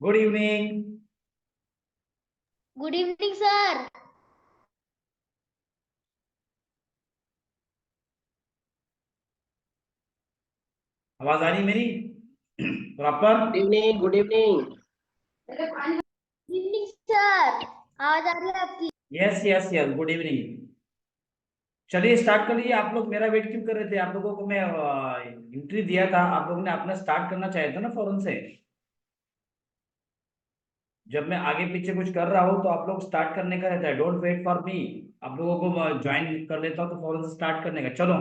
Good evening. Good evening sir. आवाज आ रही मेरी proper? Good evening, good evening. Good evening sir, आवाज आ रही है आपकी? Yes yes yes, good evening. चलिए स्टार्ट कर लीजिए। आप लोग मेरा वेट क्यों कर रहे थे? आप लोगों को मैं एंट्री दिया था, आप लोगों ने अपना स्टार्ट करना चाहिए था ना फौरन से। जब मैं आगे पीछे कुछ कर रहा हूँ तो आप लोग स्टार्ट करने का रहता है। Don't wait for me. आप लोगों को ज्वाइन कर लेता हूँ तो फौरन से स्टार्ट करने का। चलो,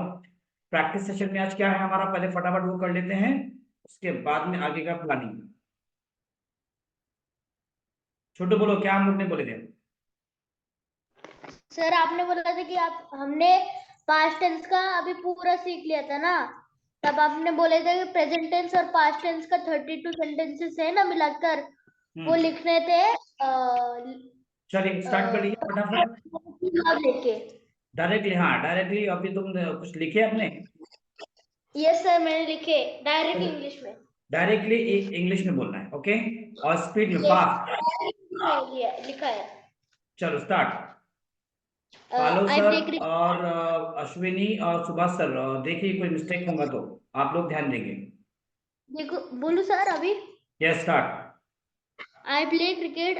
प्रैक्टिस सेशन में आज क्या है हमारा, पहले फटाफट वो कर लेते हैं, उसके बाद में आगे का प्लानिंग। छोटू बोलो, क्या हम लोग ने बोले थे? सर आपने बोला था कि आप हमने पास्ट टेंस का अभी पूरा सीख लिया था ना, तब आपने बोले थे कि प्रेजेंट टेंस और पास्ट टेंस का 32 सेंटेंसेस है ना मिलाकर, वो लिखने थे चलिए स्टार्ट कर लीजिए फटाफट। लेके। डायरेक्टली, हाँ डायरेक्टली। अभी तुम कुछ लिखे अपने? यस सर, मैंने लिखे डायरेक्ट इंग्लिश में। डायरेक्टली इंग्लिश में बोलना है, ओके? और स्पीड में, यस, फास्ट। लिखा है। चलो स्टार्ट। पालो आई सर प्ले और अश्विनी और सुभाष सर, देखिए कोई मिस्टेक होगा तो आप लोग ध्यान देंगे। देखो, बोलू सर अभी? Yes start. I play cricket.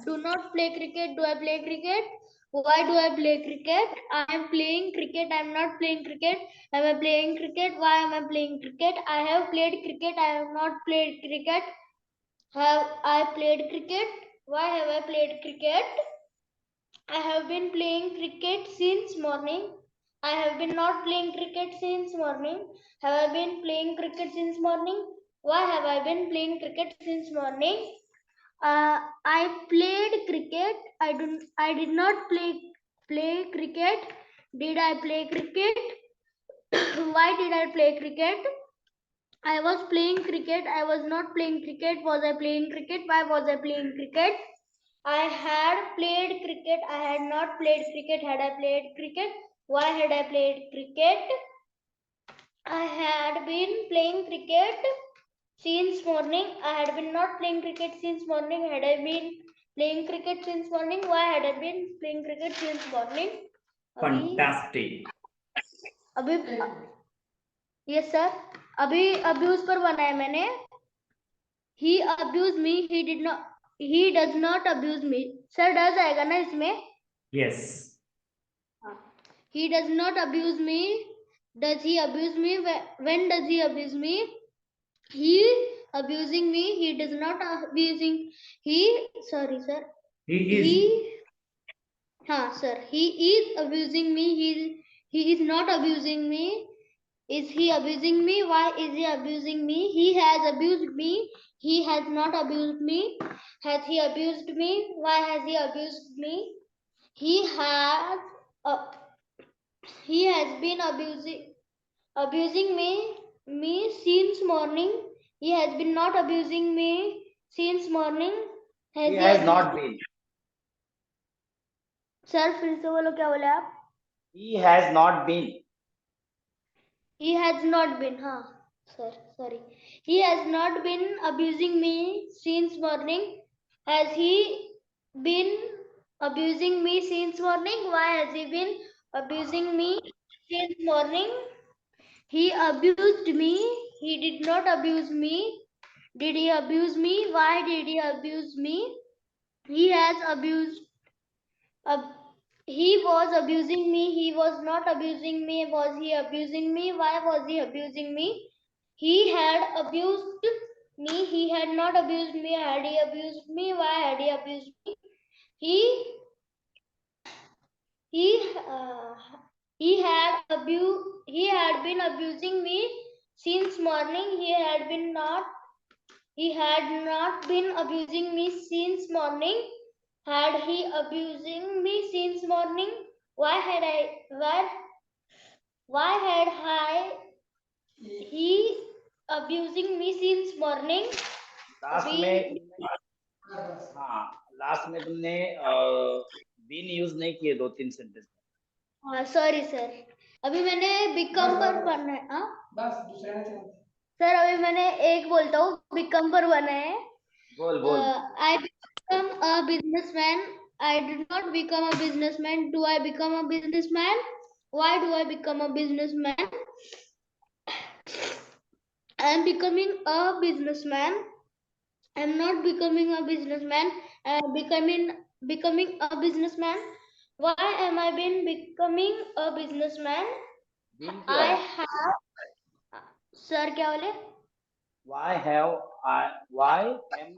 Do not play cricket. Do I play cricket? Why do I play cricket? I am playing cricket. I am not playing cricket. Am I playing cricket? Why am I playing cricket? I have played cricket. I have not played cricket. Have I played cricket? Why have I played cricket? I have been playing cricket since morning. I have been not playing cricket since morning. Have I been playing cricket since morning? Why have I been playing cricket since morning? I played cricket. I did not play cricket. Did I play cricket? Why did I play cricket? I was playing cricket. I was not playing cricket. Was I playing cricket? Why was I playing cricket? I had played cricket. I had not played cricket. Had I played cricket? Why had I played cricket? I had been playing cricket since morning. I had been not playing cricket since morning. Had I been playing cricket since morning? Why had I been playing cricket since morning? Fantastic. अभी yes sir, अभी abuse पर बना है मैंने। He abused me. He did not. He does not abuse me. Sir does आएगा ना इसमें? Yes. He does not abuse me. Does he abuse me? When does he abuse me? He abusing me. He does not abusing. He, sorry sir. He is. हाँ sir. He is abusing me. He is not abusing me. Is he abusing me? Why is he abusing me? He has abused me. He has not abused me. Has he abused me? Why has he abused me? He has. He has been abusing me since morning. He has been not abusing me since morning. He has not been. Sir फिर से बोलो, क्या बोले आप? He has not been. He has not been, हाँ sir, sorry. He has not been abusing me since morning. Has he been abusing me since morning? Why has he been abusing me since morning? He abused me. He did not abuse me. Did he abuse me? Why did he abuse me? He has abused. He was abusing me. He was not abusing me. Was he abusing me? Why was he abusing me? He had abused me. He had not abused me. Had he abused me? Why had he abused me? He he uh, he had abused. He had been abusing me since morning. He had not been abusing me since morning. Had he abusing me since morning? Why had he abusing me since morning? Last में, हाँ last में तुमने been use नहीं किए 2-3 sentence. हाँ sorry sir, अभी मैंने become पर पढ़ना है। हाँ बस दूसरा सर, अभी मैंने एक बोलता हूँ, बिकम पर बना है। बोल बोल। I become a businessman. I did not become a businessman. Do I become a businessman? Why do I become a businessman? I am becoming a businessman. I am not becoming a businessman. I am becoming a businessman. Why am I been becoming a businessman? Been क्यों I आया? have sir क्या बोले? Why have I? Why am?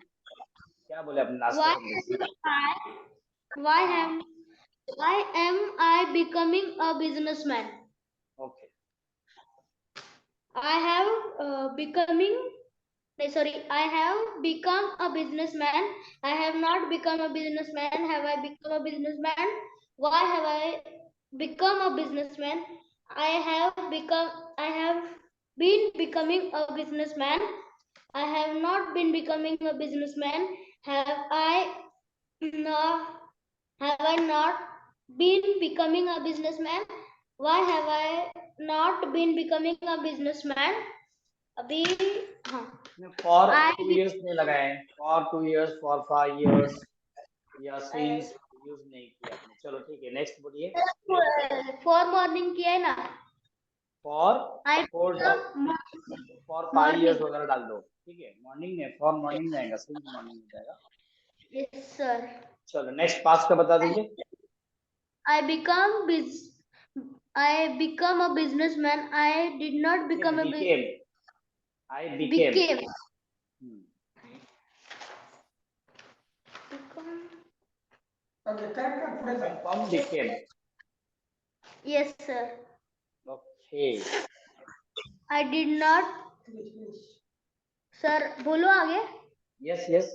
क्या बोले अपने last का Why sentence? why हाँ, am why am I becoming a businessman? Okay. I have becoming sorry, I have become a businessman. I have not become a businessman. Have I become a businessman? Why have I become a businessman? I have been becoming a businessman. I have not been becoming a businessman. Have I not been becoming a businessman? Why have I not been becoming a businessman? अभी हाँ for I 2 years नहीं लगाए, for 2 years, for 5 years या since use नहीं किया आपने। चलो ठीक है, नेक्स्ट बोलिए। फॉर मॉर्निंग किया है ना। For I for for 5 years वगैरह डाल दो, ठीक है। मॉर्निंग में फॉर मॉर्निंग में आएगा, सिंस मॉर्निंग में जाएगा। Yes sir. चलो नेक्स्ट पास्ट का बता दीजिए। I become a businessman. I did not become a became, I became, became. confirm became, Yes sir. okay, I did not. Sir बोलो आगे। yes yes,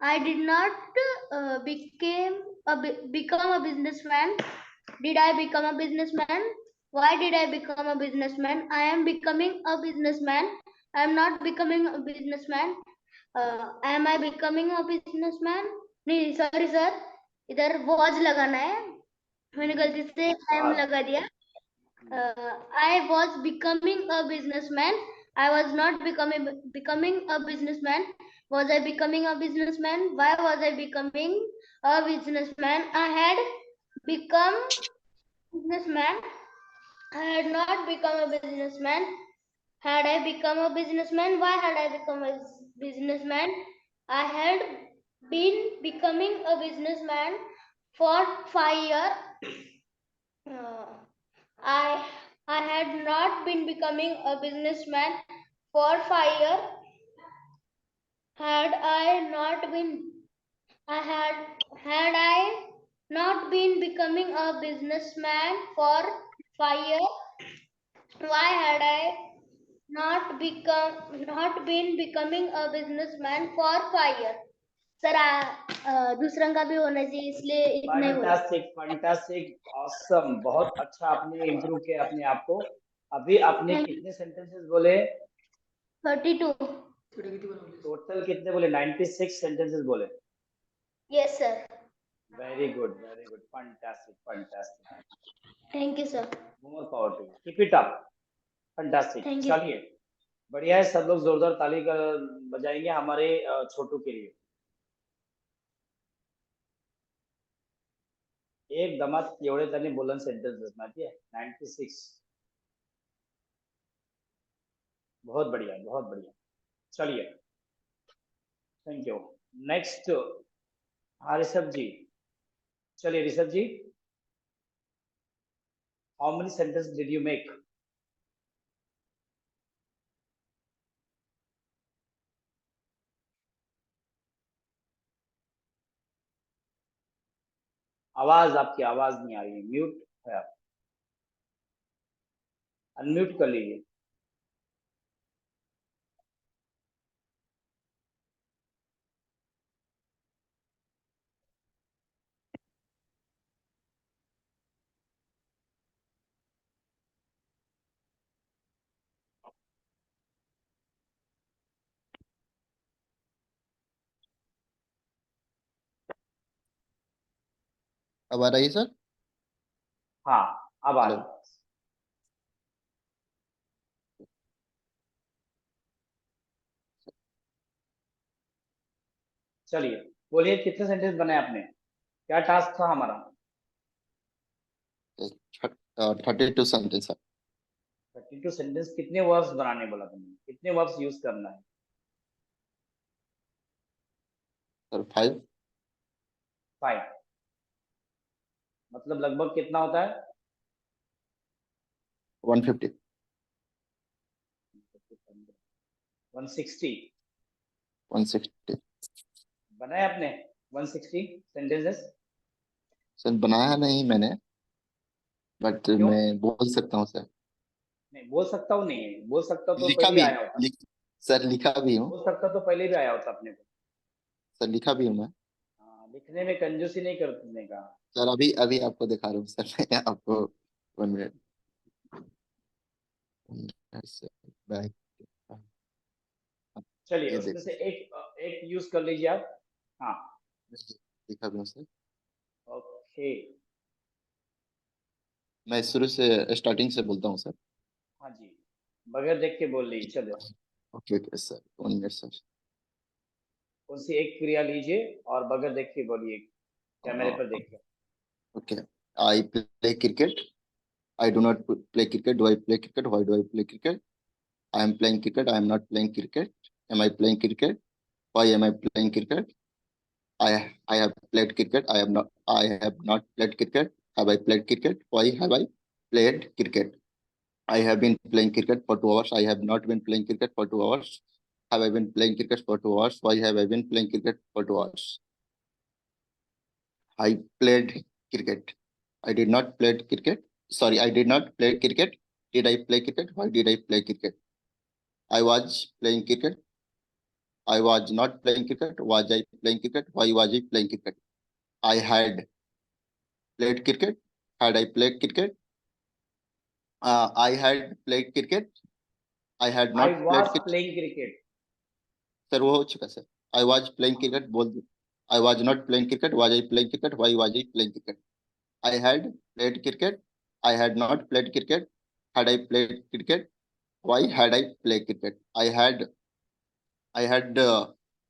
I did not become a businessman. Did I become a businessman? Why did I become a businessman? I am becoming a businessman. I am not becoming a businessman. Am I becoming a businessman? नहीं sorry sir, इधर was लगाना है, मैंने गलती से time लगा दिया। I was becoming a businessman. I was not becoming a businessman. Was I becoming a businessman? Why was I becoming a businessman? I had become businessman. I had not become a businessman. Had I become a businessman? Why had I become a businessman? I had been becoming a businessman for 5 years. I had not been becoming a businessman for 5 years. Had I not been had I not been becoming a businessman for 5 years? Why had I not been becoming a businessman for 5 years? Sir दूसरा का भी होना चाहिए, इसलिए इतना ही बोला। Fantastic fantastic awesome, बहुत अच्छा आपने इम्प्रूव किया अपने आप को। अभी आपने कितने सेंटेंसेस बोले? 32। टोटल कितने बोले? 96 सेंटेंसेस बोले। Yes sir. Very good, fantastic fantastic. Thank you sir. More power to you, keep it up, fantastic. Thank you. चलिए बढ़िया है, सब लोग जोरदार ताली का बजाएंगे हमारे छोटू के लिए। एकदमच एवढे त्यांनी बोलन सेंटेंसेस माहिती है, 96। बहुत बढ़िया बहुत बढ़िया। चलिए थैंक यू। नेक्स्ट हाँ ऋषभ जी, चलिए Rishabh ji, how many sentence did you make? आवाज, आपकी आवाज नहीं आ रही है, म्यूट है आप, अनम्यूट कर लीजिए। अब आ रही है सर? हाँ अब आ रही हेलो। है। चलिए बोलिए, कितने सेंटेंस बनाए आपने? क्या टास्क था हमारा? 32 सेंटेंस है 32 सेंटेंस। कितने वर्ब्स बनाने बोला तुमने? कितने वर्ब्स यूज करना है? सर। 5 5। मतलब लगभग कितना होता है? 150 160 160 बनाए आपने? 160 सेंटेंसेस? सर बनाया नहीं मैंने, बट क्यों मैं बोल सकता हूँ सर। नहीं बोल सकता हूँ? नहीं है, बोल सकता हूँ तो लिखा पहले ही भी आया होता। सर लिखा भी हूँ। बोल सकता तो पहले भी आया होता अपने को। सर लिखा भी हूँ मैं। हाँ, लिखने में कंजूसी नहीं करने का। सर अभी अभी आपको दिखा रहा हूँ सर मैं आपको। 1 मिनट। बैक। चलिए ये उसमें से देखो एक एक यूज कर लीजिए आप। हाँ। लिखा भी हूँ सर। ओके। मैं शुरू से स्टार्टिंग से बोलता हूँ सर। हाँ जी, बगैर देख के बोल लीजिए। चलो, okay okay sir, 1 minute sir. कौन सी एक क्रिया लीजिए और बगैर देख के बोलिए, कैमरे पर देख के। Okay. I play cricket. I do not play cricket. Do I play cricket? Why do I play cricket? I am playing cricket. I am not playing cricket. Am I playing cricket? Why am I playing cricket? I have played cricket. I have not played cricket. Have I played cricket? Why have I played cricket? I have been playing cricket for 2 hours. I have not been playing cricket for 2 hours. Have I been playing cricket for 2 hours? Why have I been playing cricket for 2 hours? I played cricket. I did not play cricket. Sorry, I did not play cricket. Did I play cricket? Why did I play cricket? I was playing cricket. I was not playing cricket. Was I playing cricket? Why was I playing cricket? I had played cricket. Had I played cricket? I had played cricket. I had I not was played cricket. Playing cricket. Sir वो हो चुका sir. I was playing cricket. बोल दो। I was not playing cricket. Was I playing cricket? Why was I playing cricket? I had played cricket. I had not played cricket. Had I played cricket? Why had I played cricket? I had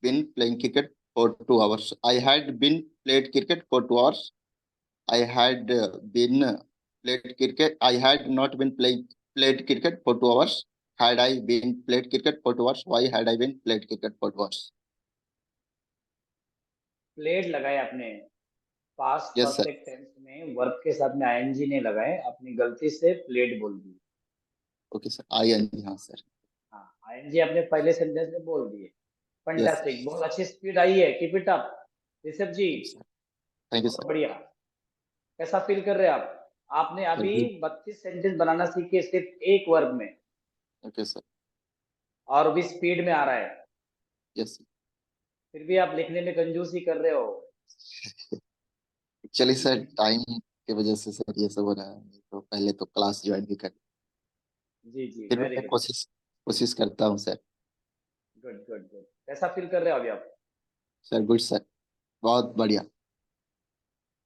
been playing cricket for 2 hours. I had been played cricket for 2 hours. I had been played cricket. I had not been played cricket for 2 hours. Had I been played cricket for 2 hours? Why had I been played cricket for 2 hours? Played लगाए आपने। Past Yes sir. Perfect tense में verb के साथ में ING नहीं लगाए, अपनी गलती से प्लेड बोल दी। Okay sir. I am हाँ sir. हाँ, आईएनजी आपने पहले सेंटेंस में बोल दिए। Yes. फैंटास्टिक, बहुत अच्छी स्पीड आई है। Keep it up Rishabh ji, Thank you बहुत sir. बढ़िया। कैसा फील कर रहे हैं आप? आपने Sir, अभी good. 32 सेंटेंस बनाना सीखे सिर्फ एक वर्ग में, Okay sir. और भी स्पीड में आ रहा है। Yes. फिर भी आप लिखने में कंजूसी कर रहे हो। चलिए सर, टाइम की वजह से सर ये सब हो रहा है, तो पहले तो क्लास ज्वाइन भी कर। जी जी, फिर भी वेरी मैं गुड, कोशिश करता हूँ सर। Good good good. कैसा फील कर रहे हो अभी आप? सर गुड सर, बहुत बढ़िया।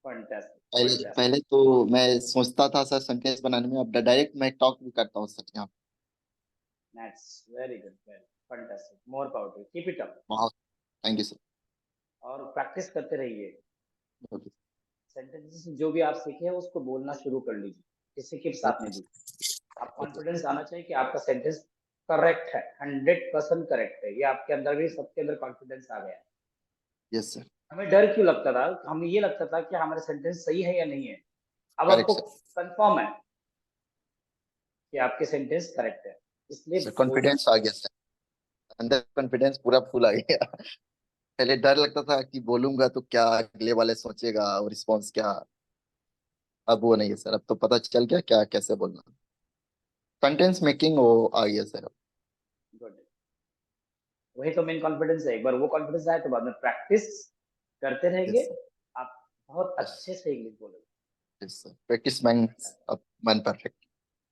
फैंटास्टिक पहले फैंटास्टिक। पहले तो मैं सोचता था सर सेंटेंस बनाने में, अब डायरेक्ट मैं टॉक भी करता हूँ सर यहाँ पे। That's very good, very fantastic. More power to you. Keep it up. बहुत थैंक यू सर। और प्रैक्टिस करते रहिए। ओके सेंटेंसेस जो भी आप सीखे हैं उसको बोलना शुरू कर लीजिए, किसी के साथ में भी। आप कॉन्फिडेंस आना चाहिए कि आपका सेंटेंस करेक्ट है, 100% करेक्ट है। ये आपके अंदर भी, सबके अंदर कॉन्फिडेंस आ गया है। Yes sir. हमें डर क्यों लगता था? हमें ये लगता था कि हमारे सेंटेंस सही है या नहीं है। अब करेक्ट आपको सर। कंफर्म है कि आपके सेंटेंस करेक्ट है, इसलिए सर बोल कॉन्फिडेंस आ गया सर, अंदर कॉन्फिडेंस पूरा फुल आ गया। पहले डर लगता था कि बोलूंगा तो क्या अगले वाले सोचेगा और रिस्पॉन्स क्या। अब वो नहीं है सर, अब तो पता चल गया क्या कैसे बोलना। सेंटेंस मेकिंग वो आ गया सर। गुड। वही तो मेन कॉन्फिडेंस है। एक बार वो कॉन्फिडेंस आए तो बाद में प्रैक्टिस करते रहेंगे, यस सर। आप बहुत यस अच्छे से इंग्लिश बोलोगे। Yes sir, practice makes a man perfect.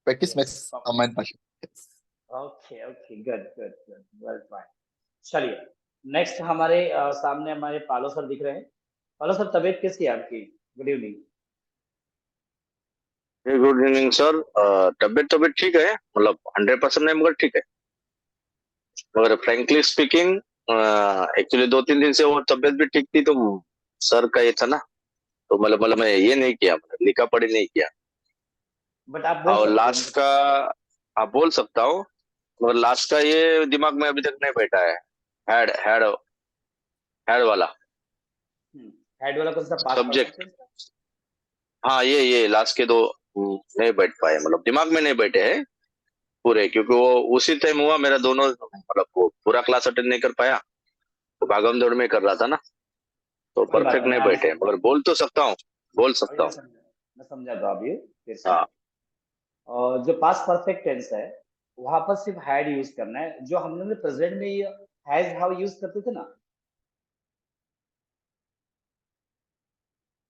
Practice yes, makes a man perfect. Okay okay, good good good, well fine. चलिए, नेक्स्ट हमारे सामने हमारे पालो सर दिख रहे हैं। पालो सर, तबीयत कैसी है आपकी? Good evening. Good evening sir. तबीयत तबीयत ठीक है, मतलब 100% नहीं मगर ठीक है। मगर फ्रेंकली स्पीकिंग एक्चुअली 2-3 दिन से वो तबीयत भी ठीक थी, तो सर का ये था ना, तो मतलब मैं ये नहीं किया, मतलब लिखा पढ़ी नहीं किया। बट आप बोल और सकते हो। लास्ट का आप बोल सकता हूँ, मगर लास्ट का ये दिमाग में अभी तक नहीं बैठा है। हेड हेड हेड वाला हेड वाला कौन सा, पास्ट सब्जेक्ट। परफेक्ट? हाँ, ये लास्ट के दो नहीं बैठ पाए, मतलब दिमाग में नहीं बैठे हैं पूरे, क्योंकि वो उसी टाइम हुआ मेरा, दोनों मतलब वो पूरा क्लास अटेंड नहीं कर पाया, तो भागम दौड़ में कर रहा था ना, तो कोई बात परफेक्ट नहीं, नहीं मैं अभी बैठे, समझा। मगर बोल तो सकता हूँ, बोल अभी सकता हूँ। मैं समझा तो अभी फिर से। हाँ। और जो पास्ट परफेक्ट टेंस है, वहां पर सिर्फ हैड यूज करना है। जो हम लोग प्रेजेंट में हैज हाउ यूज करते थे ना,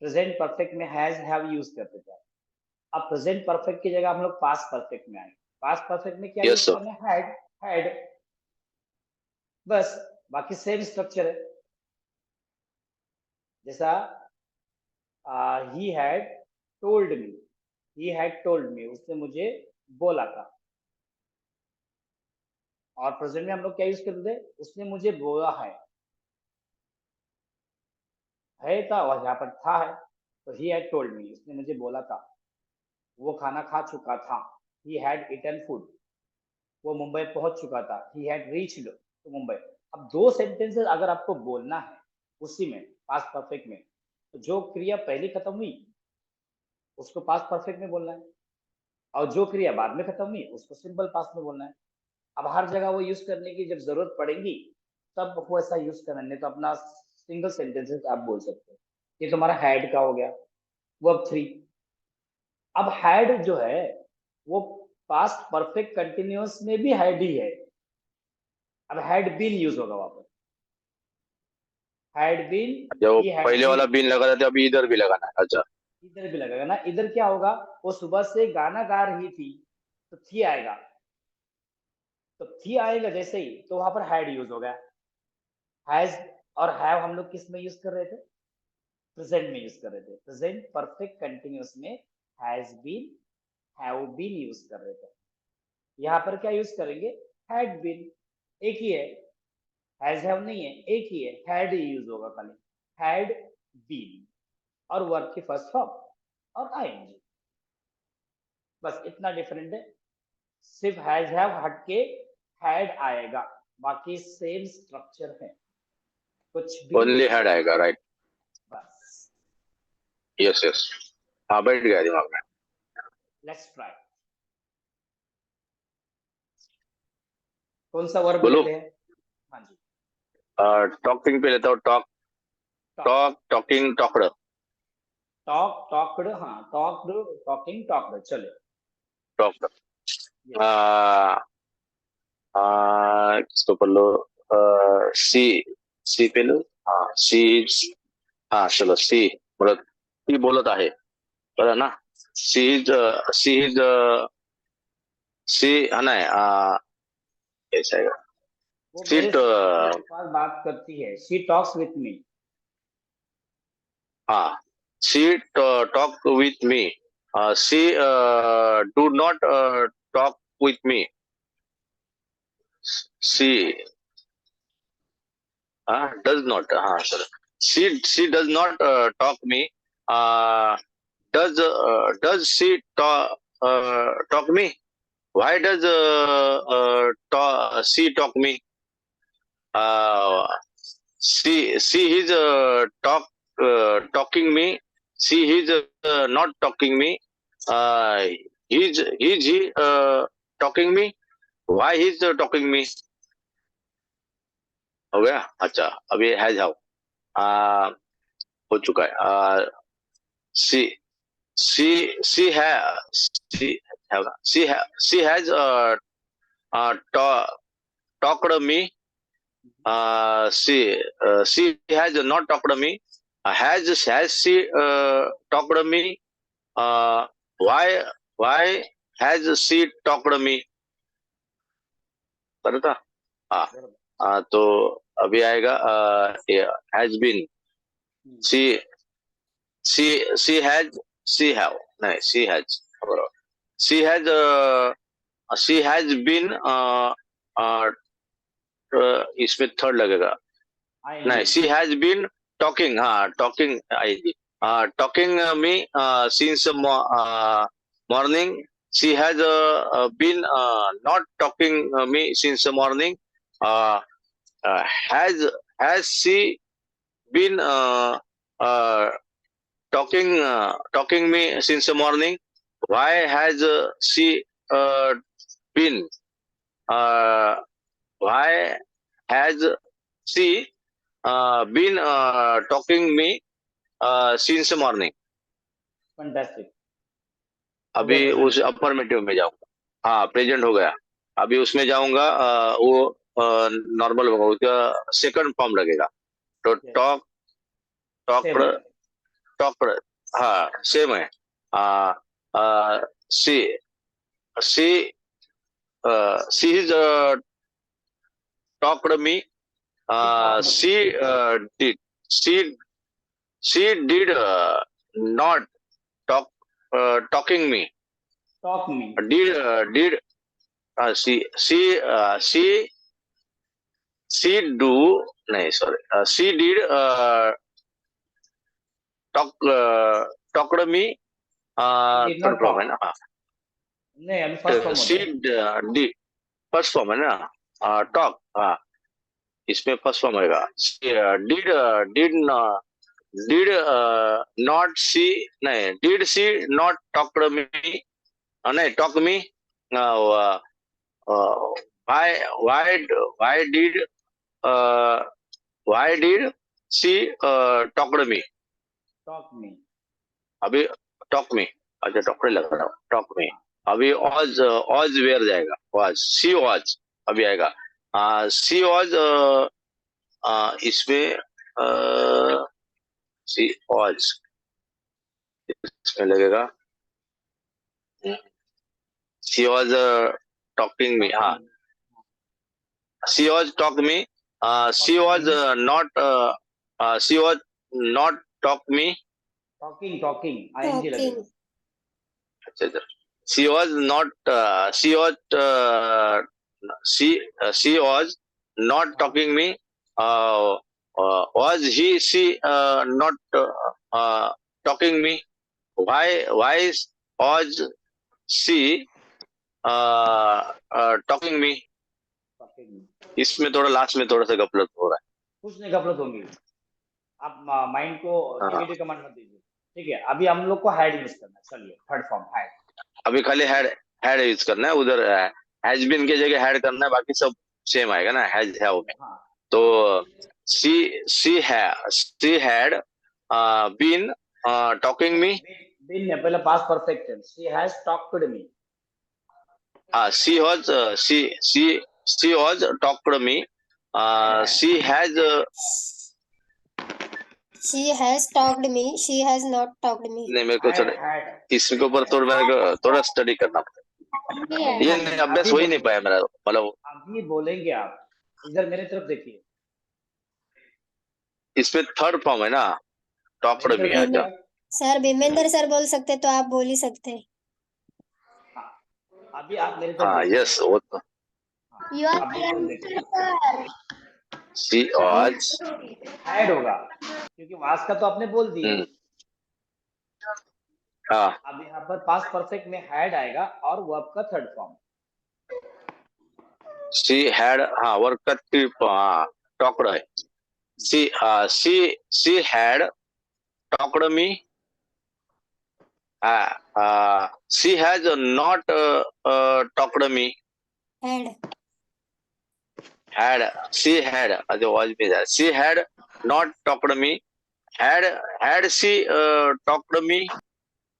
प्रेजेंट परफेक्ट में हैज हैव यूज करते थे। अब प्रेजेंट परफेक्ट की जगह हम लोग पास्ट परफेक्ट में आए। पास्ट परफेक्ट में क्या यस यूज सर। करना है? हैड। बस, बाकी सेम स्ट्रक्चर है। जैसा he had told me, he had told me, उसने मुझे बोला था। और प्रेजेंट में हम लोग क्या यूज करते थे? उसने मुझे बोला है था, और यहाँ पर था है, तो ही हैड टोल्ड मी, उसने मुझे बोला था। वो खाना खा चुका था, ही हैड ईटन फूड। वो मुंबई पहुंच चुका था, he had reached to Mumbai. अब दो सेंटेंसेस अगर आपको बोलना है उसी में, पास्ट परफेक्ट में, तो जो क्रिया पहले खत्म हुई उसको पास्ट परफेक्ट में बोलना है, और जो क्रिया बाद में खत्म हुई उसको सिंपल पास्ट में बोलना है। अब हर जगह वो यूज करने की जब जरूरत पड़ेगी तब वो ऐसा यूज करना, नहीं तो अपना सिंगल सेंटेंसेस आप बोल सकते हो। ये तुम्हारा हैड का हो गया, वर्ब 3। अब हैड जो है वो पास्ट परफेक्ट कंटिन्यूअस में भी हैड ही है। अब हैड बीन यूज होगा वहां पर, हैड बीन, जो ही हैड पहले वाला बीन। बीन लगा था, अभी इधर भी लगाना है। अच्छा। इधर भी लगेगा ना, इधर क्या होगा? वो सुबह से गाना गा रही थी, तो थी आएगा। तो थी आएगा जैसे ही, तो वहां पर हैड यूज हो गया। हैज और हैव हम लोग किस में यूज कर रहे थे? प्रेजेंट में यूज कर रहे थे। प्रेजेंट परफेक्ट कंटिन्यूअस में has been, have been use कर रहे थे। यहाँ पर क्या यूज करेंगे? Had been. एक ही है, हैज हैव नहीं है, एक ही है, हैड यूज होगा खाली, हैड बीन। और वर्ब की फर्स्ट फॉर्म और आईएनजी, बस इतना डिफरेंट है। सिर्फ हैज हैव हटके हैड आएगा, बाकी सेम स्ट्रक्चर है, कुछ भी ओनली हेड आएगा, राइट। बस। Yes yes. हाँ, बैठ गया दिमाग में। Let's try. कौन सा वर्ब बोलो। लेते हैं? हाँ जी। टॉकिंग पे लेता हूँ। Talk talk, talk talking talked. Talk talked, हाँ टॉक्ड, टॉकिंग टॉक्ड, चले। टॉक। यस। इसको पढ़ लो। सी सी पे लो। हाँ सी। हाँ चलो सी, मतलब सी बोलत आहे, बरं ना। सी इज सी है ना। कैसा है? वो मेरे सीट। पास बात करती है, शी टॉक्स विथ मी। हाँ, she talk with me. She do not talk with me. She does not, हाँ sir. she does not talk me. uh, does she talk me? Why does she talk me? uh, she is talking me. She is not talking me. uh, he's he talking me? Why he's talking me? हो गया। अच्छा, अब ये है जाओ। हो चुका है। सी सी है she C has talked me. She has not talked me. Has she talked me? Why has she talked me? पता था। हाँ। तो अभी आएगा has been. She she has she have नहीं she has बराबर। she has she has been इसमें third लगेगा नहीं शी हैज बीन टॉकिंग हाँ टॉकिंग आएगी talking me since morning she has been not talking me since morning has she been talking me since the morning why has she been why has she been talking me since the morning fantastic. अभी उस affirmative में जाऊंगा हाँ present हो गया अभी उसमें जाऊंगा वो नॉर्मल होगा उसका सेकंड फॉर्म लगेगा तो टॉक टॉक हाँ सेम है she she she is talked me did she she did not talking me talk me did she do नहीं sorry she did talked me Did not third form talk. है ना हाँ नहीं अभी first form she did first form है ना talk हाँ इसमें फर्स्ट फॉर्म होगा did not see नहीं did she not talk to me नहीं talk to me why did she talk to me talk me अभी talk me अच्छा doctor लग रहा talk me अभी was where जाएगा was she was अभी आएगा she was इसमें she was इसमें लगेगा she was talking me हाँ she was talk me she was she was not talk me talking talking ING लगेगा। अच्छा अच्छा she was not she was not talking me was she not talking me why was she talking me talking इसमें थोड़ा last में थोड़ा सा गपलत हो रहा कुछ नहीं गपलत होंगी। आप माइंड को हाँ। नेगेटिव कमांड मत दीजिए। ठीक है अभी हम लोग को हैड यूज करना है। चलिए थर्ड फॉर्म हैड। है अभी खाली हैड यूज करना है उधर हैज बीन की जगह हैड करना है बाकी सब सेम आएगा ना हैज हैव में हाँ तो she had been talking me been में पहले past perfect tense she has talked me. she was talked me she has She has talked me. She has not talked me. नहीं मेरे को थोड़ा हैड इसके ऊपर थोड़ा मेरे को थोड़ा स्टडी करना पड़ेगा ये नहीं अभ्यास हो ही नहीं पाया मेरा मतलब अभी बोलेंगे आप। इधर मेरे तरफ देखिए। इसमें थर्ड फॉर्म है ना टॉक्ड मी मेरे अच्छा तरफ- सर भीमेंद्र सर बोल सकते तो आप बोल ही सकते हैं। अभी आप मेरे तरफ हाँ देखिए। यस वो तो You are अभी बोल देखिए। she was हैड होगा क्योंकि वास का तो आपने बोल दिया। हाँ अब यहाँ पर पास्ट परफेक्ट में हैड आएगा और वर्ब का थर्ड फॉर्म। she had हाँ वर्क करती हाँ टॉक्ड है she had talked me she has not talked me Had. she had जो was में जाए she had not talked me had she talked me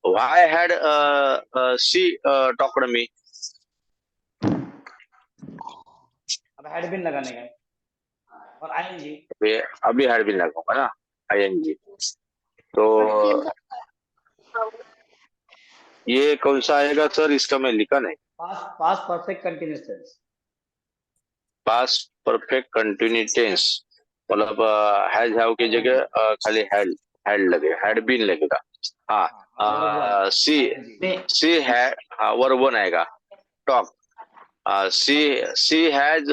why had she talked me अब had been लगाने का है। और आईएनजी अभी had भी लगाऊंगा ना ing तो ये कौन सा आएगा सर इसका मैं लिखा नहीं past perfect continuous tense. Past perfect continuous tense मतलब हैज हैव की जगह खाली हैड लगेगा हैड बीन लगेगा हाँ सी हैड वर्ब वन आएगा talk she has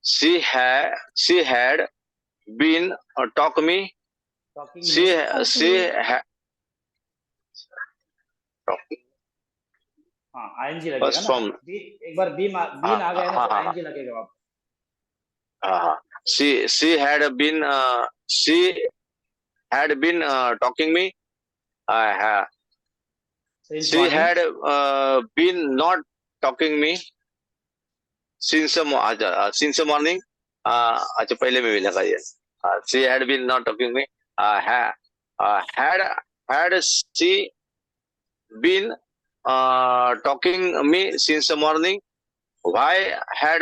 she had been talk me. Talking She में she had हाँ आईएनजी लगेगा first ना from एक बार बीन आ गया ना तो आईएनजी लगेगा वहाँ हाँ she had been talking me. Uh, since she morning had been not talking me since since the morning. अच्छा पहले में भी लगा ये. She had been not talking me. Had she been talking me since the morning? Why had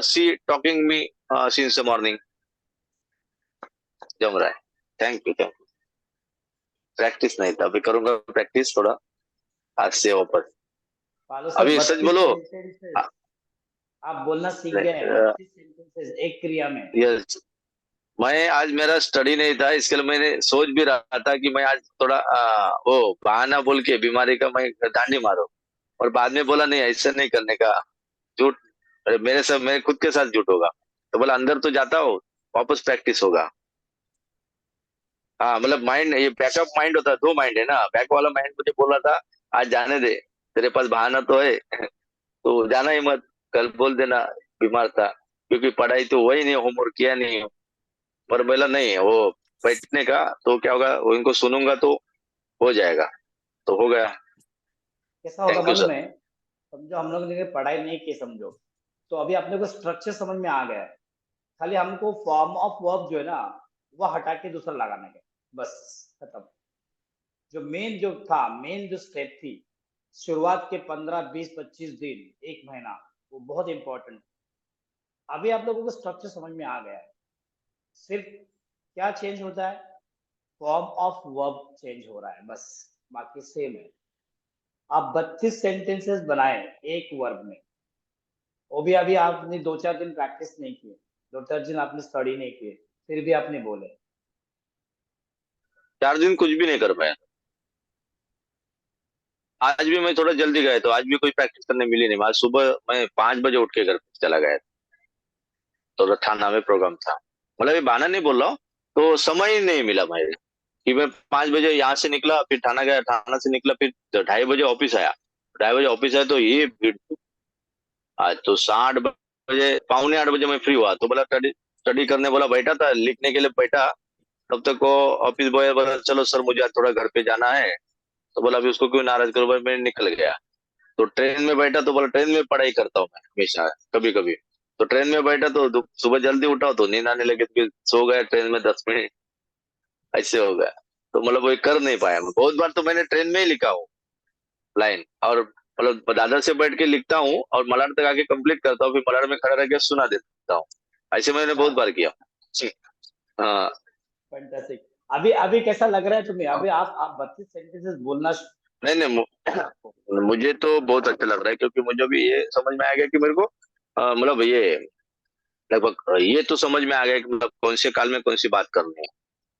she talking me since the morning? जम रहा है. Thank you. Practice नहीं था, अभी करूंगा प्रैक्टिस थोड़ा आज से वापस. पालो सर अभी सच बोलो. आप बोलना सीख गए हैं 32 सेंटेंसेस एक क्रिया में. यस, मैं आज मेरा स्टडी नहीं था, इसके लिए मैंने सोच भी रहा था कि मैं आज थोड़ा वो बहाना बोल के बीमारी का मैं दांडी मारूं, और बाद में बोला नहीं ऐसा नहीं करने का. झूठ मेरे खुद के साथ झूठ होगा, तो बोला अंदर तो जाता हो, वापस प्रैक्टिस होगा. हाँ मतलब माइंड, ये बैकअप माइंड होता है, दो माइंड है ना. बैक वाला माइंड मुझे बोल रहा था आज जाने दे, तेरे पास बहाना तो है तो जाना ही मत, कल बोल देना बीमार था, क्योंकि पढ़ाई तो वही नहीं, होमवर्क किया नहीं. पर बोला नहीं, वो बैठने का तो क्या होगा, वो इनको सुनूंगा तो हो जाएगा, तो हो गया. कैसा होगा थैंक यू मालूम सर. है. समझो हम लोग ने पढ़ाई नहीं की समझो, तो अभी अपने को स्ट्रक्चर समझ में आ गया है. खाली हमको फॉर्म ऑफ वर्ब जो है ना वो हटा के दूसरा लगाना है, बस खत्म. जो स्टेप थी शुरुआत के 15 20 25 दिन एक महीना, वो बहुत इंपॉर्टेंट. अभी आप लोगों को स्ट्रक्चर समझ में आ गया है. सिर्फ क्या चेंज होता है, फॉर्म ऑफ वर्ब चेंज हो रहा है बस, बाकी सेम है. आप 32 सेंटेंसेस बनाए एक वर्ब में, वो भी अभी आपने 2-4 दिन प्रैक्टिस नहीं किए, 2-4 दिन आपने स्टडी नहीं किए, फिर भी आपने बोले. 4 दिन कुछ भी नहीं कर पाया. आज भी मैं थोड़ा जल्दी गया, तो आज भी कोई प्रैक्टिस करने मिली नहीं. आज सुबह मैं 5 बजे उठ के घर पे चला गया, तो थाना में प्रोग्राम था. मतलब ये बहाना नहीं बोल रहा हूँ, तो समय ही नहीं मिला मुझे कि मैं 5 बजे यहाँ से निकला, फिर थाना गया, थाना से निकला, फिर 2:30 बजे ऑफिस आया. 2:30 बजे ऑफिस आया तो ये भीड़ थी. आज तो 8:30 बजे, 7:45 बजे मैं फ्री हुआ, तो बोला स्टडी करने, बोला बैठा था लिखने के लिए बैठा. तब तक वो ऑफिस बॉय बोला चलो सर मुझे आज थोड़ा घर पे जाना है, तो बोला अभी उसको क्यों नाराज करो भाई, मैं निकल गया. तो ट्रेन में बैठा, तो बोला ट्रेन में पढ़ाई करता हूँ मैं हमेशा, कभी कभी. तो ट्रेन में बैठा तो सुबह जल्दी उठा तो नींद आने लगी, फिर सो गया ट्रेन में 10 मिनट, ऐसे हो गया. तो मतलब वो कर नहीं पाया. मैं बहुत बार तो मैंने ट्रेन में ही लिखा हूँ लाइन, और मतलब दादर से बैठ के लिखता हूँ और मलाड तक आके कंप्लीट करता हूँ, फिर मलाड में खड़ा रह के सुना देता हूँ. ऐसे मैंने बहुत बार किया. हाँ. फैंटास्टिक. अभी अभी कैसा लग रहा है तुम्हें? अभी आप 32 सेंटेंसेस बोलना नहीं नहीं मुझे तो बहुत अच्छा लग रहा है, क्योंकि मुझे भी ये समझ में आ गया कि मेरे को मतलब ये लगभग ये तो समझ में आ गया कि मतलब कौन से काल में कौन सी बात करनी है.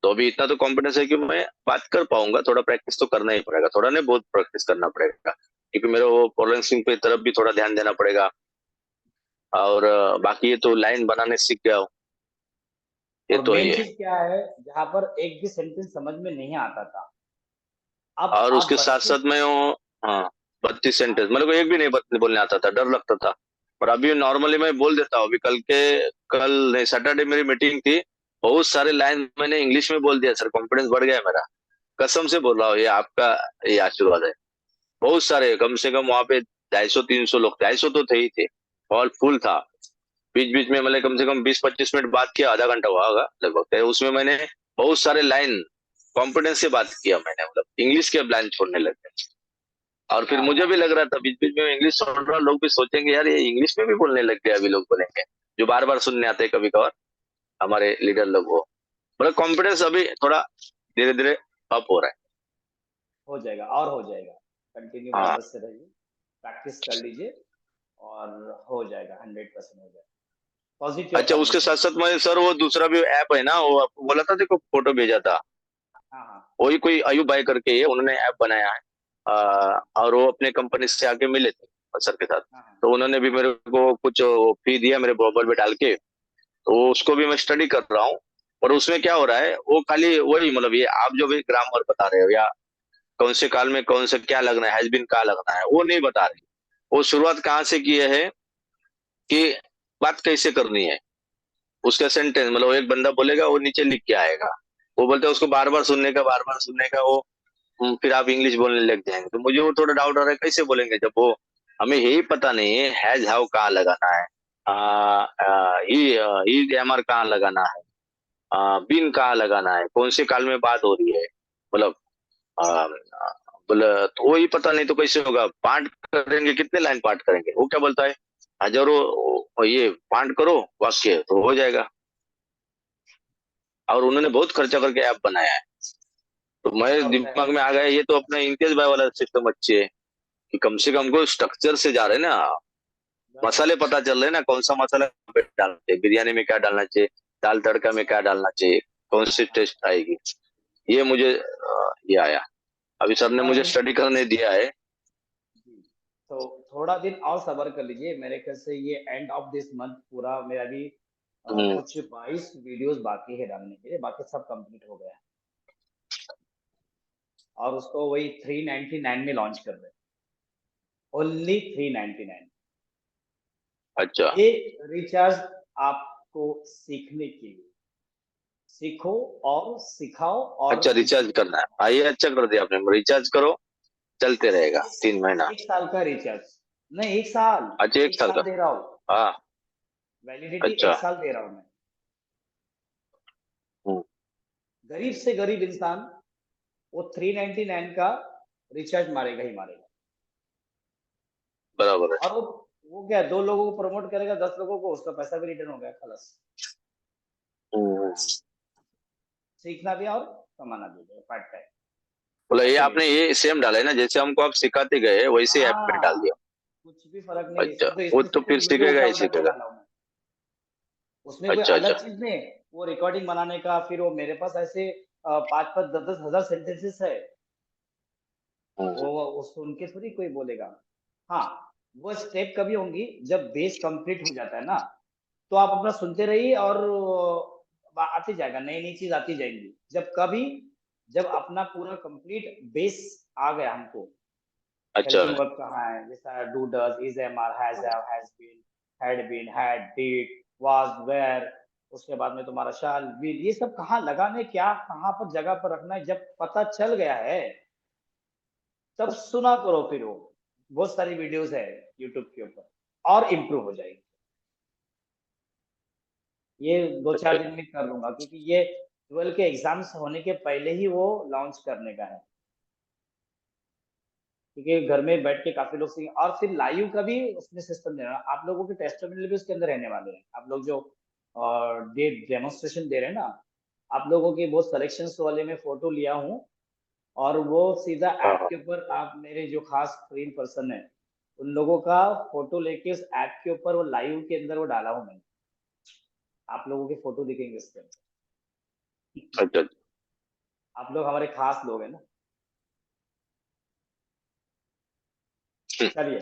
तो अभी इतना तो कॉन्फिडेंस है कि मैं बात कर पाऊंगा. थोड़ा प्रैक्टिस तो करना ही पड़ेगा, थोड़ा नहीं बहुत प्रैक्टिस करना पड़ेगा, क्योंकि मेरे वो प्रोनाउंसिंग पे तरफ भी थोड़ा ध्यान देना पड़ेगा. और बाकी ये तो लाइन बनाने सीख गया हूँ, ये और तो मेन ही है. चीज क्या है, जहाँ पर एक भी सेंटेंस समझ में नहीं आता था, अब और आप उसके साथ 32. साथ मैं वो, हाँ 32 सेंटेंस मेरे को एक भी नहीं बोलने आता था, डर लगता था. पर अभी नॉर्मली मैं बोल देता हूँ. अभी कल नहीं, सैटरडे मेरी मीटिंग थी, बहुत सारे लाइन मैंने इंग्लिश में बोल दिया सर, कॉन्फिडेंस बढ़ गया मेरा. कसम से बोल रहा हूँ, ये आपका ये आशीर्वाद है. बहुत सारे, कम से कम वहां पे 250-300 लोग, 250 तो थे ही थे, हॉल फुल था. बीच बीच में मैंने कम से कम 20-25 मिनट बात किया, आधा घंटा हुआ होगा लगभग. तो उसमें मैंने बहुत सारे लाइन कॉन्फिडेंस से बात किया मैंने, मतलब इंग्लिश के लाइन छोड़ने लग गए. और फिर मुझे भी लग रहा था बीच बीच में इंग्लिश छोड़ रहा, लोग भी सोचेंगे यार ये इंग्लिश में भी बोलने लग गए, अभी लोग बोलेंगे जो बार बार सुनने आते हैं कभी कभार हमारे लीडर लोग. वो मतलब कॉन्फिडेंस अभी थोड़ा धीरे धीरे अप हो रहा है. हो जाएगा और हो जाएगा. कंटिन्यू हाँ. बस से रहिए, प्रैक्टिस कर लीजिए और हो जाएगा, 100% हो जाएगा. पॉजिटिव अच्छा, उसके साथ साथ मैं सर वो दूसरा भी ऐप है ना, वो आपको बोला था, देखो फोटो भेजा था, हाँ हाँ वही कोई अयुब भाई करके है, उन्होंने ऐप बनाया है. और वो अपने कंपनी से आके मिले थे सर के साथ. हाँ हाँ. तो उन्होंने भी मेरे को कुछ फी दिया मेरे मोबाइल में डाल के, तो उसको भी मैं स्टडी कर रहा हूँ। और उसमें क्या हो रहा है, वो खाली वही मतलब ये आप जो भी ग्रामर बता रहे हो या कौन से काल में कौन से क्या लगना है, हैज बीन कहाँ लगना है, वो नहीं बता रही। वो शुरुआत कहाँ से की है कि बात कैसे करनी है, उसका सेंटेंस मतलब एक बंदा बोलेगा वो नीचे लिख के आएगा। वो बोलते हैं उसको बार बार सुनने का, बार बार सुनने का, वो फिर आप इंग्लिश बोलने लग जाएंगे। तो मुझे वो थोड़ा डाउट आ रहा है कैसे बोलेंगे जब वो हमें यही पता नहीं है हैज हाउ कहाँ लगाना है, ही एमआर कहाँ लगाना है, बीन कहाँ लगाना है, कौन से काल में बात हो रही है, मतलब बोले तो वही पता नहीं तो कैसे होगा। पाठ करेंगे, कितने लाइन पाठ करेंगे, वो क्या बोलता है हजारों ये पाठ करो वाक्य तो हो जाएगा। और उन्होंने बहुत खर्चा करके ऐप बनाया है। तो मेरे दिमाग में आ गया ये तो अपना इम्तियाज भाई वाला सिस्टम अच्छी है कि कम से कम को स्ट्रक्चर से जा रहे हैं ना, मसाले पता चल रहे हैं ना, कौन सा मसाला पे डालना चाहिए, बिरयानी में क्या डालना चाहिए, दाल तड़का में क्या डालना चाहिए, कौन सी टेस्ट आएगी। ये मुझे ये आया। अभी सर ने मुझे स्टडी करने दिया है। जी, तो थोड़ा दिन और सब्र कर लीजिए। मेरे ख्याल से ये एंड ऑफ दिस मंथ पूरा मेरा भी कुछ 22 वीडियोस बाकी है डालने के लिए, बाकी सब कंप्लीट हो गया है। और उसको वही 399 में लॉन्च कर रहे हैं, ओनली 399। अच्छा ये रिचार्ज आपको सीखने के लिए, सीखो और सिखाओ और अच्छा रिचार्ज करना है, आइए अच्छा कर दिया आपने, रिचार्ज करो चलते रहेगा 3 महीना। 1 साल का रिचार्ज नहीं, 1 साल, अच्छा 1 एक साल साल का। दे रहा हूँ, हाँ वैलिडिटी अच्छा 1 साल दे रहा हूँ मैं। हम्म, गरीब से गरीब इंसान वो 399 का रिचार्ज मारेगा ही मारेगा। बराबर है। और वो क्या 2 लोगों को प्रमोट करेगा, 10 लोगों को, उसका पैसा भी रिटर्न हो गया खलास। हम्म, सीखना भी और कमाना भी पार्ट टाइम। बोला ये ऐसे नहीं, आपने ये सेम डाला है ना, जैसे हमको आप सिखाते गए वैसे ऐप में डाल हाँ, दिया। कुछ भी फर्क नहीं है अच्छा इसमें। तो वो इसमें तो से फिर कुछ वीडियो सीखेगा उठा ही उठा के सीखेगा। डाला हूँ मैं। उसमें कोई अच्छा अच्छा। अलग चीज नहीं, वो रिकॉर्डिंग बनाने का, फिर वो मेरे पास ऐसे 5-5 10-10 हजार सेंटेंसेस है, हम्म, वो सुन के थोड़ी कोई बोलेगा। हाँ, वो स्टेप कभी होंगी जब बेस कंप्लीट हो जाता है ना, तो आप अपना सुनते रहिए और आते जाएगा, नई नई चीज आती जाएंगी। जब अपना पूरा कंप्लीट बेस आ गया हमको, अच्छा हेल्पिंग वर्ब कहाँ है, जैसा do does is am are has have has been had did was were, उसके बाद में तुम्हारा शाल विल, ये सब कहाँ लगाने, क्या कहाँ पर जगह पर रखना है, जब पता चल गया है तब सुना करो। फिर वो बहुत सारी वीडियोस है यूट्यूब के ऊपर, और इम्प्रूव हो जाएगी। ये 2-4 दिन में कर लूंगा, क्योंकि ये 12 के एग्जाम्स होने के पहले ही वो लॉन्च करने का है, क्योंकि घर में बैठ के काफी लोग सीखें। और फिर लाइव का भी उसमें सिस्टम देना, आप लोगों के टेस्टिमोनियल भी उसके अंदर रहने वाले हैं। आप लोग जो डेमोन्स्ट्रेशन दे रहे हैं ना, आप लोगों के बहुत सिलेक्शंस वाले में फोटो लिया हूँ, और वो सीधा हाँ ऐप हाँ के ऊपर, आप मेरे जो खास स्क्रीन पर्सन है उन लोगों का फोटो लेके उस ऐप के ऊपर वो लाइव के अंदर वो डाला हूँ मैंने। आप लोगों के फोटो दिखेंगे उसके अंदर। अच्छा। आप लोग हमारे खास लोग हैं ना। चलिए,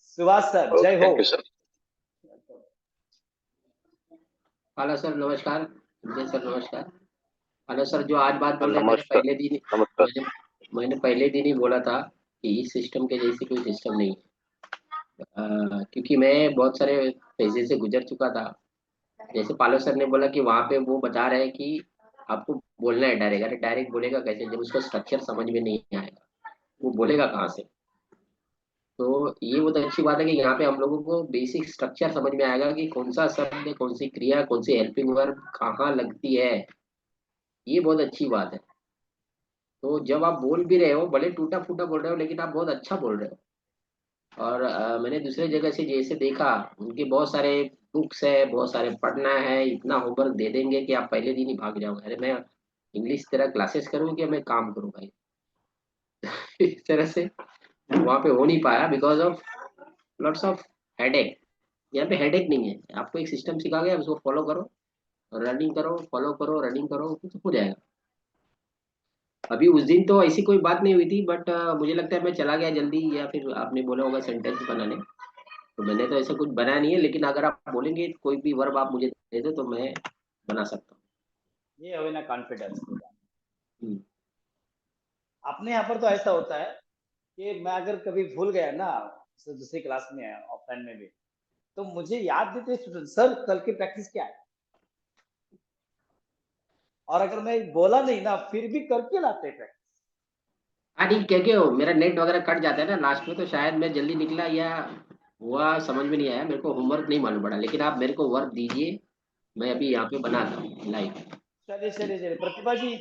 सुभाष सर जय हो। Thank you sir. Hello sir नमस्कार। जय सर नमस्कार। हेलो सर, जो आज बात बोल रहे मैंने नमस्कार पहले दिन नमस्कार। मैंने पहले दिन ही बोला था कि इस सिस्टम के जैसे कोई सिस्टम नहीं है। क्योंकि मैं बहुत सारे फेजेस से गुजर चुका था। जैसे पालो सर ने बोला कि वहाँ पे वो बता रहे हैं कि आपको बोलना है डायरेक्ट। अरे डायरेक्ट बोलेगा कैसे जब उसको स्ट्रक्चर समझ में नहीं आएगा, वो बोलेगा कहाँ से। तो ये बहुत अच्छी बात है कि यहाँ पे हम लोगों को बेसिक स्ट्रक्चर समझ में आएगा कि कौन सा शब्द, कौन सी क्रिया, कौन सी हेल्पिंग वर्ब कहाँ लगती है। ये बहुत अच्छी बात है। तो जब आप बोल भी रहे हो, भले टूटा फूटा बोल रहे हो, लेकिन आप बहुत अच्छा बोल रहे हो। और मैंने दूसरे जगह से जैसे देखा, उनके बहुत सारे बुक्स है, बहुत सारे पढ़ना है, इतना होमवर्क दे देंगे कि आप पहले दिन ही भाग जाओगे। अरे मैं इंग्लिश तरह क्लासेस करूँ कि मैं काम करूँ भाई। इस तरह से वहाँ पे हो नहीं पाया because of lots of headache. यहाँ पे हेडेक नहीं है, आपको एक सिस्टम सिखा गया, उसको फॉलो करो, रनिंग करो, फॉलो करो, रनिंग करो, कुछ हो जाएगा। अभी उस दिन तो ऐसी कोई बात नहीं हुई थी, बट मुझे लगता है मैं चला गया जल्दी, या फिर आपने बोला होगा सेंटेंस बनाने। तो मैंने तो ऐसा कुछ बनाया नहीं है, लेकिन अगर आप बोलेंगे कोई भी वर्ब आप मुझे दे दो तो मैं बना सकता हूँ। ये हो ना कॉन्फिडेंस। हम्म, अपने यहाँ पर तो ऐसा होता है कि मैं अगर कभी भूल गया ना, जैसे दूसरी क्लास में है ऑफलाइन में भी, तो मुझे याद देते स्टूडेंट सर कल की प्रैक्टिस क्या है, और अगर मैं बोला नहीं ना फिर भी करके लाते हैं प्रैक्टिस। हाँ ठीक, क्या हो मेरा नेट वगैरह कट जाता है ना लास्ट में, तो शायद मैं जल्दी निकला या हुआ समझ में नहीं आया, मेरे को होमवर्क नहीं मालूम पड़ा, लेकिन आप मेरे को वर्क दीजिए, मैं अभी यहाँ पे बनाता हूँ लाइव। चलिए चलिए चलिए, प्रतिभा जी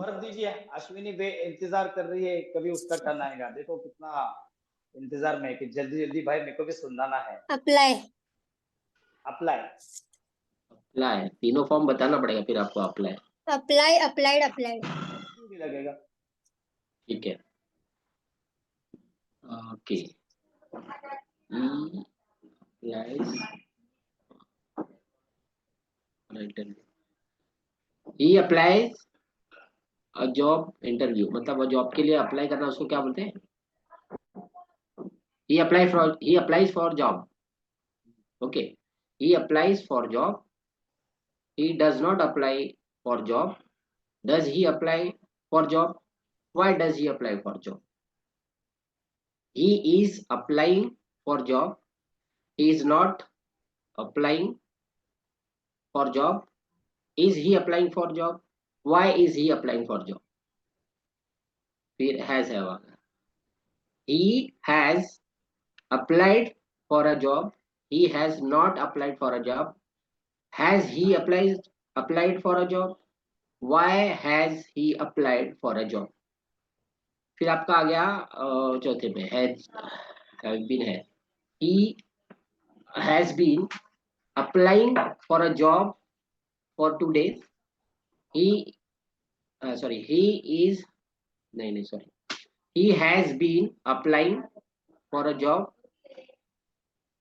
वर्क दीजिए। अश्विनी बे इंतजार कर रही है, कभी उसका टर्न आएगा। देखो कितना इंतजार में है कि जल्दी जल्दी भाई मेरे को भी सुनाना है। Apply. अप्लाई अप्लाई, तीनों फॉर्म बताना पड़ेगा फिर आपको। Apply, Apply, applied, applied. भी लगेगा। ठीक है, okay. He applies a job interview, मतलब जॉब के लिए अप्लाई करना, उसको क्या बोलते हैं? he applies for job. Okay, he applies for job. He does not apply for job. Does he apply for job? Why does he apply for job? He is applying for job. He is not applying for job. Is he applying for job? Why is he applying for job? फिर has है वहाँ। He has applied for a job. He has not applied for a job. Has he applied for a job? Why has he applied for a job? फिर आपका आ गया चौथे पे have been है। He has been applying for a job for 2 days. He he is नहीं sorry. He has been applying for a job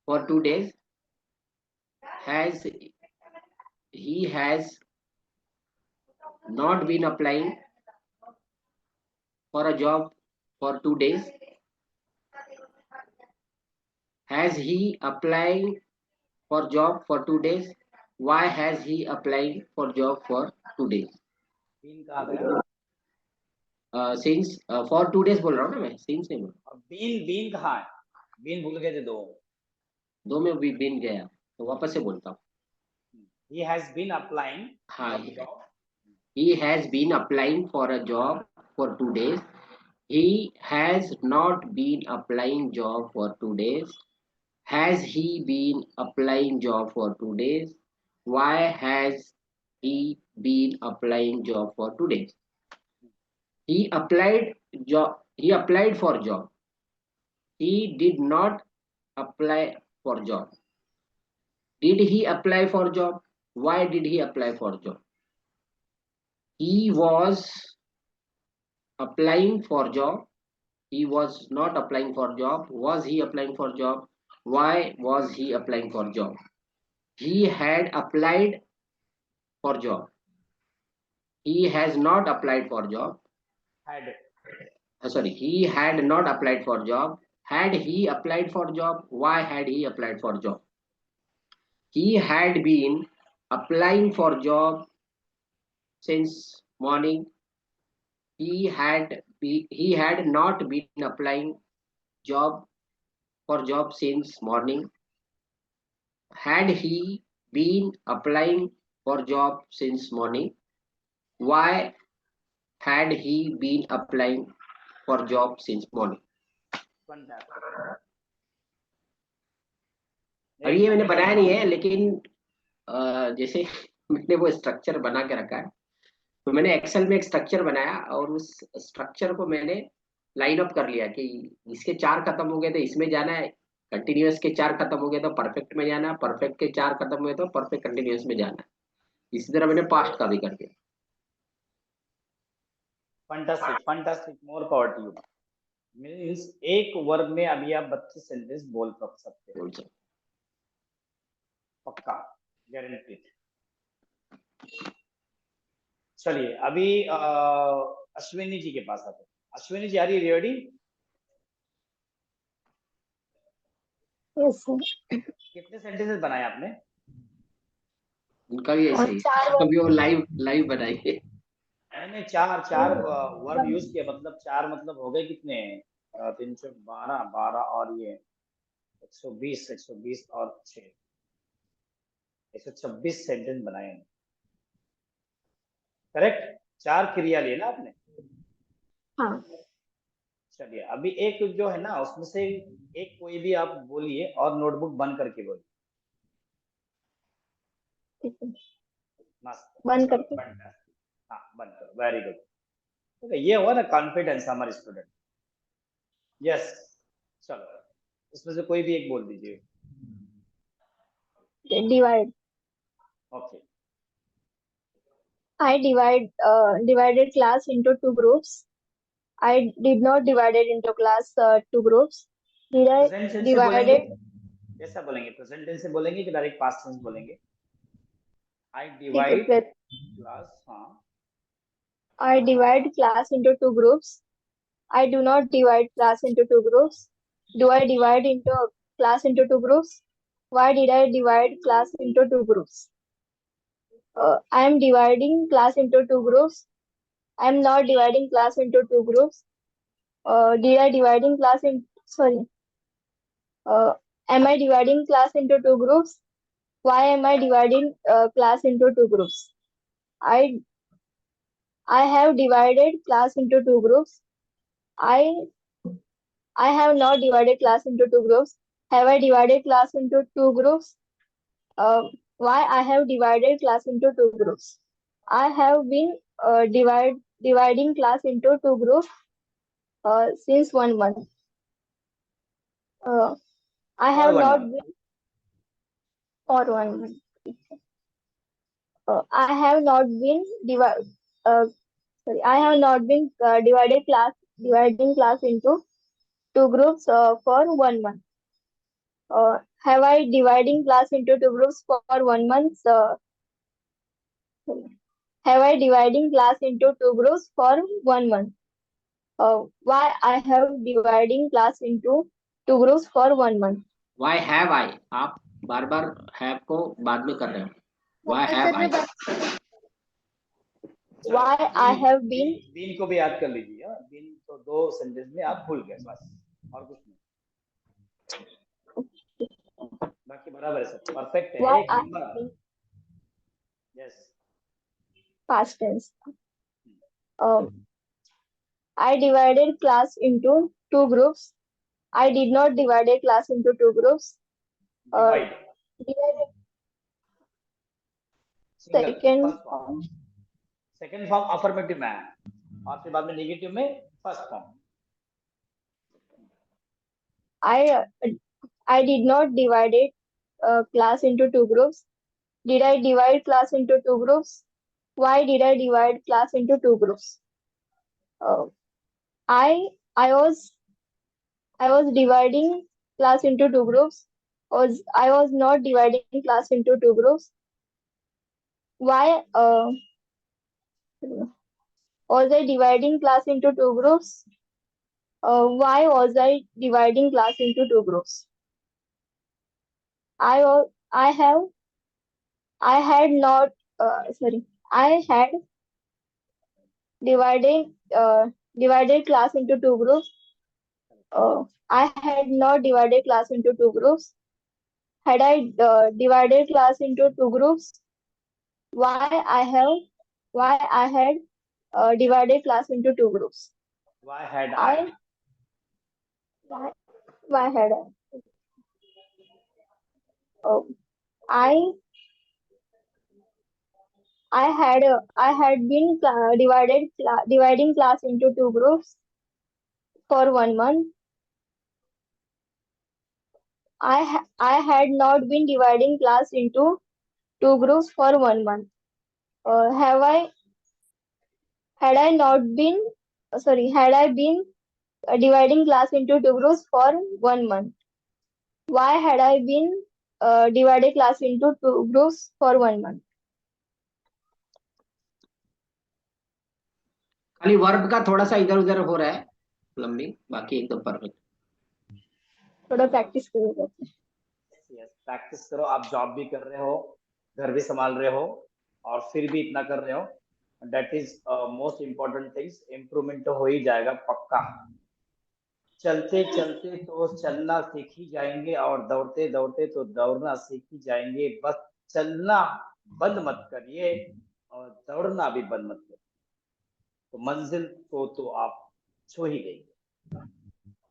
for 2 days. He has not been applying for a job for 2 days. Has he applying for job for 2 days? Why has he applying for job for 2 days? Been कहाँ गया? Since for 2 days बोल रहा हूँ ना मैं, since नहीं बोल। और बीन बीन कहाँ है? बीन भूल गए थे दो में भी बिन गया, तो वापस से बोलता हूँ। He has been applying हाँ, for job. he has been applying for a job for 2 days. He has not been applying job for 2 days. Has he been applying job for 2 days? Why has he been applying job for 2 days? He applied for job. He did not apply for job. Did he apply for job? Why did he apply for job? He was applying for job. He was not applying for job. Was he applying for job? Why was he applying for job? He had applied for job. He has not applied for job. Had. He had not applied for job. Had he applied for job? Why had he applied for job? He had been applying for job since morning. He had not been applying job for job since morning. Had he been applying for job since morning? Why had he been applying for job since morning? अभी ये मैंने बनाया नहीं है, लेकिन जैसे मैंने वो स्ट्रक्चर बना के रखा है, तो मैंने एक्सेल में एक स्ट्रक्चर बनाया और उस स्ट्रक्चर को मैंने लाइन अप कर लिया कि इसके 4 खत्म हो गए तो इसमें जाना है, कंटिन्यूअस के 4 खत्म हो गए तो परफेक्ट में जाना है, परफेक्ट के 4 खत्म हुए तो परफेक्ट कंटिन्यूअस में जाना है। इसी तरह मैंने पास्ट का भी कर दिया। Fantastic, more power to you. Means एक वर्ब में अभी आप 32 सेंटेंस बोल सकते हैं, पक्का, गारंटीड। चलिए अभी अश्विनी जी के पास आते हैं। Ashwini ji, are you ready? Yes, sir. कितने सेंटेंसेस बनाए आपने? उनका भी ऐसे और ही, 4 कभी वो लाइव लाइव बनाएंगे। नहीं, चार चार वर्ब यूज किया, मतलब चार मतलब हो गए कितने? 312, 12 और ये 120, 120 और 6, 126 सेंटेंस बनाए हैं। करेक्ट? 4 क्रिया लिए ना आपने? हाँ, चलिए, अभी एक जो है ना उसमें से एक कोई भी आप बोलिए और नोटबुक बंद करके बोलिए। ठीक है। मस्त, बंद करके। फैंटास्टिक। हाँ, बंद करो, वेरी गुड। ठीक है, ये हुआ ना कॉन्फिडेंस हमारे स्टूडेंट। यस, चलो इसमें से कोई भी एक बोल दीजिए। Divide. Okay, I divided class into 2 groups. I did not divided into class 2 groups. Did I present tense से बोलेंगे? divided? कैसा बोलेंगे? प्रेजेंट टेंस से बोलेंगे कि डायरेक्ट पास्ट टेंस बोलेंगे? आई ठीक है, डिवाइड क्लास, हाँ, I divide class into 2 groups. I do not divide class into 2 groups. Do I divide into class into 2 groups? Why did I divide class into 2 groups? I am dividing class into 2 groups. I am not dividing class into 2 groups. Did I dividing class in, sorry. Am I dividing class into 2 groups? Why am I dividing class into 2 groups? I have divided class into 2 groups. I have not divided class into 2 groups. Have I divided class into 2 groups? Why I have divided class into 2 groups? I have been dividing class into 2 groups since 1 month. I have not been for 1 month. I have not been I have not been dividing class into 2 groups for 1 month. Have I dividing class into 2 groups for 1 month? Have I dividing class into 2 groups for 1 month? Why I have dividing class into 2 groups for 1 month? Why have I? आप बार बार have को बाद में कर रहे हो। Why have I? Why I have been been को भी याद कर लीजिए। बीन तो 2 सेंटेंस में आप भूल गए बस, और कुछ नहीं, बाकी बराबर है, सब परफेक्ट है, why एक I number. have been yes, past tense. I divided class into 2 groups. I did not divided class into 2 groups. Divide, Divided single, second first form, second form affirmative में है, और फिर बाद में नेगेटिव में first form. I did not divided class into 2 groups. Did I divide class into 2 groups? Why did I divide class into 2 groups? I was dividing class into 2 groups. I was not dividing class into 2 groups. Why was I dividing class into 2 groups? Why was I dividing class into 2 groups? I had not I had divided class into 2 groups. I had not divided class into 2 groups. Had I divided class into 2 groups? Why I had divided class into 2 groups? Why had I? Why had I? I had been dividing class into 2 groups for 1 month. I had not been dividing class into 2 groups for 1 month. Had I been dividing class into 2 groups for 1 month? Why had I been divided class into 2 groups for 1 month? खाली verb का थोड़ा सा इधर उधर हो रहा है plumbing, बाकी एकदम परफेक्ट। थोड़ा प्रैक्टिस करिएगा। यस, प्रैक्टिस करो। आप जॉब भी कर रहे हो, घर भी संभाल रहे हो, और फिर भी इतना कर रहे हो, that is most important things. Improvement तो हो ही जाएगा पक्का। चलते चलते तो चलना सीख ही जाएंगे, और दौड़ते दौड़ते तो दौड़ना सीख ही जाएंगे। बस चलना बंद मत करिए, और दौड़ना भी बंद मत करिए, तो मंजिल को तो आप छू ही लेंगे।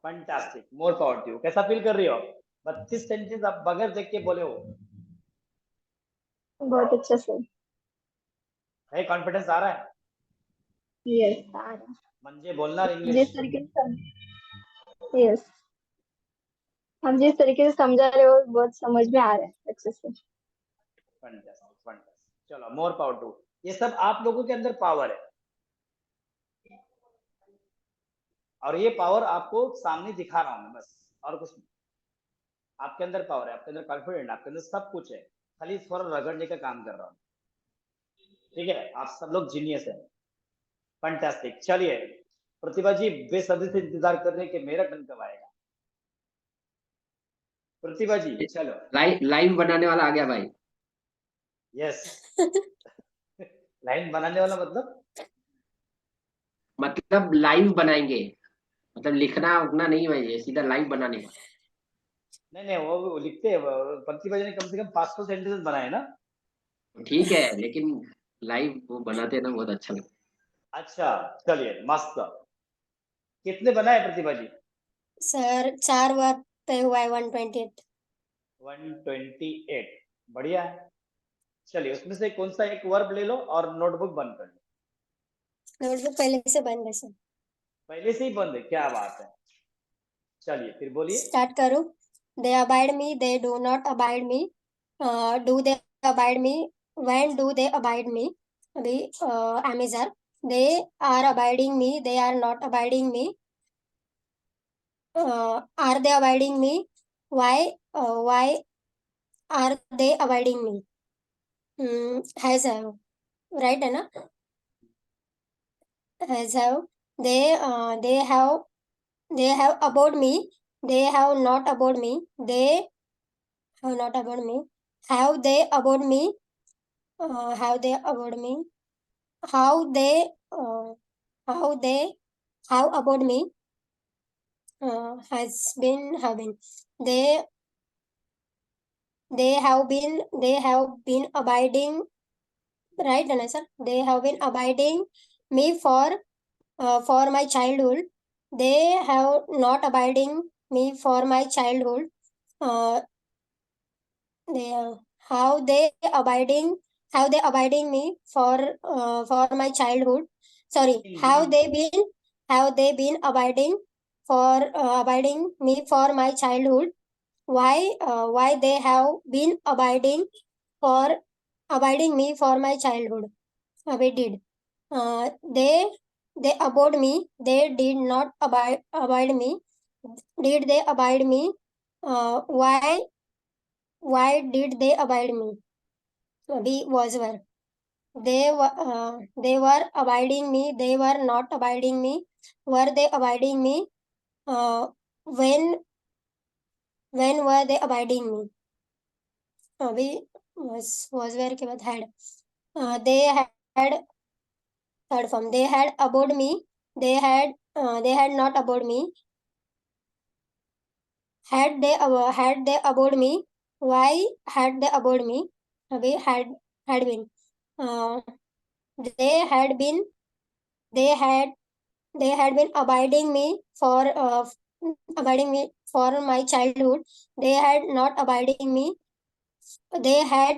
Fantastic, more power to you. कैसा फील कर रही हो? 32 सेंटेंस आप बगैर देख के बोले हो, बहुत अच्छा सर। है कॉन्फिडेंस आ रहा है? यस आ रहा है। म्हणजे बोलणार जिस इंग्लिश। तरीके से यस, हम जिस तरीके से समझा रहे हो बहुत समझ में आ रहा है अच्छे से। फैंटास्टिक फैंटास्टिक, चलो मोर पावर टू। ये सब आप लोगों के अंदर पावर है, और ये पावर आपको सामने दिखा रहा हूं मैं, बस और कुछ नहीं। आपके अंदर पावर है, आपके अंदर कॉन्फिडेंट, आपके अंदर सब कुछ है, खाली थोड़ा रगड़ने का काम कर रहा हूँ। ठीक है, आप सब लोग जीनियस है। फैंटास्टिक, चलिए प्रतिभा जी बेसब्री से इंतजार कर रहे हैं कि मेरा टर्न कब आएगा। प्रतिभा जी चलो। लाइव बनाने वाला आ गया भाई। यस। लाइन बनाने वाला मतलब लाइव बनाएंगे, मतलब लिखना उतना नहीं भाई, सीधा लाइव बनाने का। नहीं नहीं, वो लिखते हैं। प्रतिभा जी ने कम से कम 500 सेंटेंस बनाए ना। ठीक है, लेकिन लाइव वो बनाते हैं ना, बहुत अच्छा लगता अच्छा, चलिए मस्त। कितने बनाए प्रतिभा जी? सर 4 वर्क पे हुआ है 128। 128, बढ़िया है। चलिए उसमें से कौन सा एक वर्ब ले लो और नोटबुक बंद कर लो। नोटबुक पहले से बंद है सर। पहले से ही बंद है, क्या बात है। चलिए फिर बोलिए। स्टार्ट करो। They abide me, they do not abide me, do they abide me, when do they abide me. अभी अमेजर, they are abiding me, they are not abiding me, are they abiding me, why are they abiding me. Has have, right है ना? Has have, they have, they have about me, they have not about me, they have not about me, have they about me, have they about me, how they uh, how they have about me, has been, have been, they they have been abiding, right sir, they have been abiding me for my childhood, they have not abiding me for my childhood, uh, they how they abiding, how they abiding me for my childhood, sorry, have they been abiding for abiding me for my childhood, why they have been abiding for abiding me for my childhood. We did, uh, they they abode me, they did not abide me, did they abide me, why did they abide me. B was were, they were abiding me, they were not abiding me, were they abiding me, uh, when were they abiding me. अभी was where के बाद had, they had, third form, they had abode me, they had not abode me, had they abode me, why had they abode me. अभी had been, uh, they had been, they had they had been abiding me for abiding me for my childhood, they had not abiding me, they had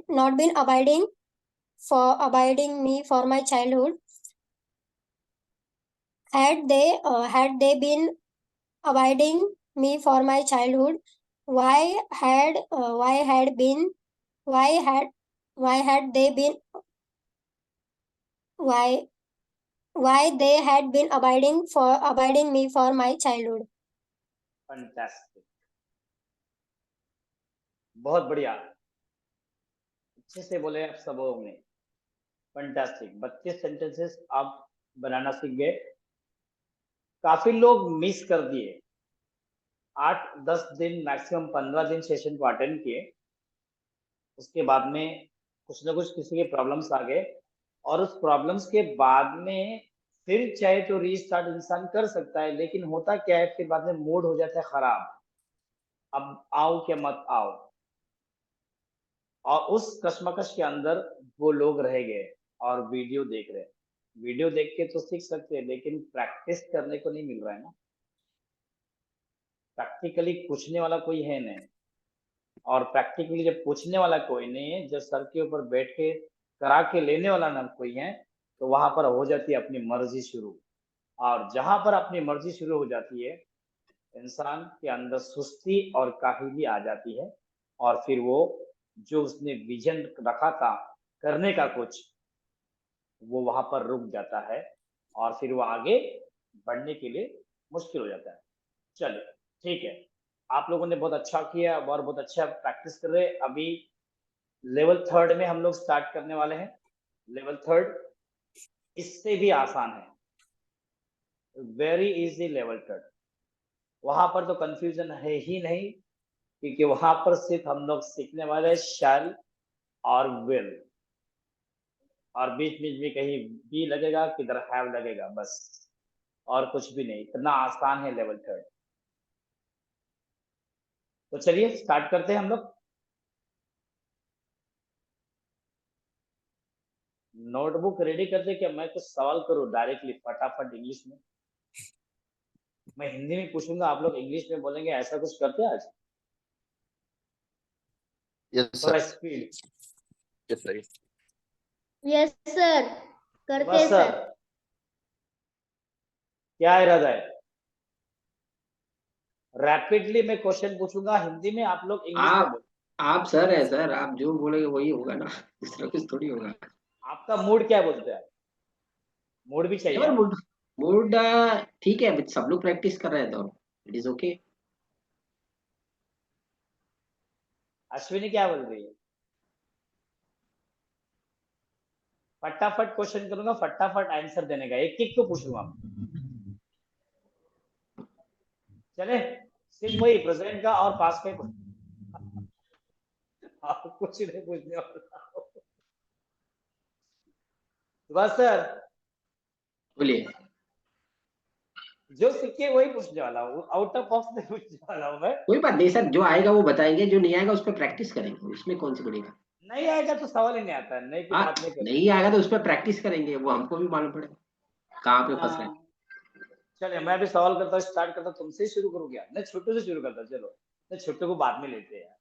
not been abiding for abiding me for my childhood, had they been abiding me for my childhood, why had been, why had why had they been, why they had been abiding me for my childhood. Fantastic, बहुत बढ़िया, अच्छे से बोले आप सबों ने। Fantastic, 32 sentences आप बनाना सीख गए। काफी लोग मिस कर दिए, 8-10 दिन मैक्सिमम 15 दिन सेशन को अटेंड किए, उसके बाद में कुछ ना कुछ किसी के प्रॉब्लम्स आ गए, और उस प्रॉब्लम्स के बाद में फिर चाहे तो रीस्टार्ट इंसान कर सकता है, लेकिन होता क्या है फिर बाद में मूड हो जाता है खराब, अब आओ क्या मत आओ, और उस कश्मकश के अंदर वो लोग रह गए और वीडियो देख रहे हैं। वीडियो देख के तो सीख सकते हैं, लेकिन प्रैक्टिस करने को नहीं मिल रहा है ना, प्रैक्टिकली पूछने वाला कोई है नहीं, और प्रैक्टिकली जब पूछने वाला कोई नहीं है, जब सर के ऊपर बैठ के करा के लेने वाला ना कोई है, तो वहां पर हो जाती है अपनी मर्जी शुरू, और जहां पर अपनी मर्जी शुरू हो जाती है, इंसान के अंदर सुस्ती और काहिली आ जाती है, और फिर वो जो उसने विजन रखा था करने का कुछ, वो वहां पर रुक जाता है, और फिर वो आगे बढ़ने के लिए मुश्किल हो जाता है। चलिए ठीक है, आप लोगों ने बहुत अच्छा किया और बहुत अच्छा प्रैक्टिस कर रहे हैं। अभी लेवल 3 में हम लोग स्टार्ट करने वाले हैं। लेवल 3 इससे भी आसान है, वेरी इजी लेवल 3। वहां पर तो कंफ्यूजन है ही नहीं, क्योंकि वहां पर सिर्फ हम लोग सीखने वाले शैल और विल, और बीच बीच में कहीं बी लगेगा, किधर हैव लगेगा, बस, और कुछ भी नहीं। इतना आसान है लेवल 3। तो चलिए स्टार्ट करते हैं हम लोग। नोटबुक रेडी करते क्या मैं कुछ सवाल करूं डायरेक्टली फटाफट इंग्लिश में? मैं हिंदी में पूछूंगा, आप लोग इंग्लिश में बोलेंगे, ऐसा कुछ करते हैं आज? Yes, थोड़ा sir. Speed. Yes, sir. Yes sir, करते बस हैं सर, सर। क्या इरादा है? रैपिडली मैं क्वेश्चन पूछूंगा हिंदी में, आप लोग इंग्लिश में आप बोलो। आप सर है सर, आप जो बोलेंगे वही होगा ना, दूसरा कुछ थोड़ी होगा। आपका मूड क्या बोलता है? मूड भी चाहिए केवल हाँ? मूड मूड ठीक है, सब लोग प्रैक्टिस कर रहे हैं तो इट इज ओके। अश्विनी क्या बोल रही है? फटाफट क्वेश्चन करूंगा, फटाफट आंसर देने का, एक एक को पूछूंगा। चले, सिर्फ वही प्रेजेंट का और पास्ट में आप कुछ नहीं पूछने वाला। बस सर, बोलिए। जो सीखे वही पूछने वाला हूँ, आउट ऑफ बॉक्स नहीं पूछने वाला हूँ मैं। कोई बात नहीं सर, जो आएगा वो बताएंगे, जो नहीं आएगा उस पर प्रैक्टिस करेंगे, उसमें कौन सी बड़ी बात। नहीं आएगा तो सवाल ही नहीं आता है, नहीं की हाँ, बात नहीं करते। नहीं आएगा तो उस पर प्रैक्टिस करेंगे, वो हमको भी मालूम पड़ेगा कहाँ पे फंस रहे हैं। हाँ चलिए, मैं भी सवाल करता हूँ, स्टार्ट करता हूँ, तुमसे ही शुरू करूँ क्या? नहीं, छोटू से शुरू करता हूँ, चलो। नहीं, छोटू को बाद में लेते हैं यार।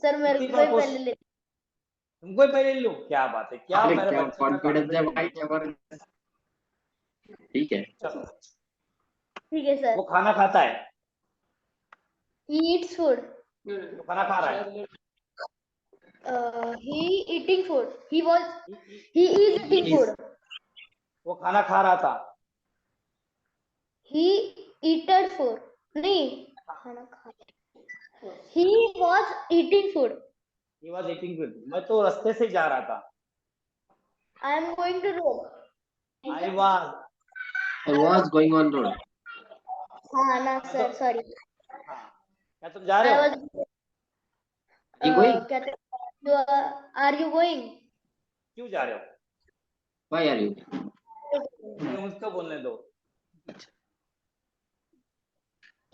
सर मेरे कितनी को बार ही पोस्ट, पहले ले। तुमको ही पहले लूँ? क्या बात है, क्या अरे मेरे क्या बच्चे का कॉन्फिडेंस है कॉन्फिडेंस भाई, देखो। जबरदस्त। ठीक है। चलो, ठीक है सर। वो खाना खाता है? He eats food. तो खाना खा रहा है? He eating food. He is eating Is- food. वो खाना खा रहा था? He eated food. नहीं, खाना खा। He was eating food. He was eating good. मैं तो रास्ते से जा रहा था। I am going to road. I was, I was going on road. हाँ ना मैं तो, सर, सॉरी। हाँ, क्या तुम जा रहे आई हो? Was Are you going? कहते आर यू गोइंग? क्यों जा रहे हो? Why are you? पहले मुझको बोलने दो,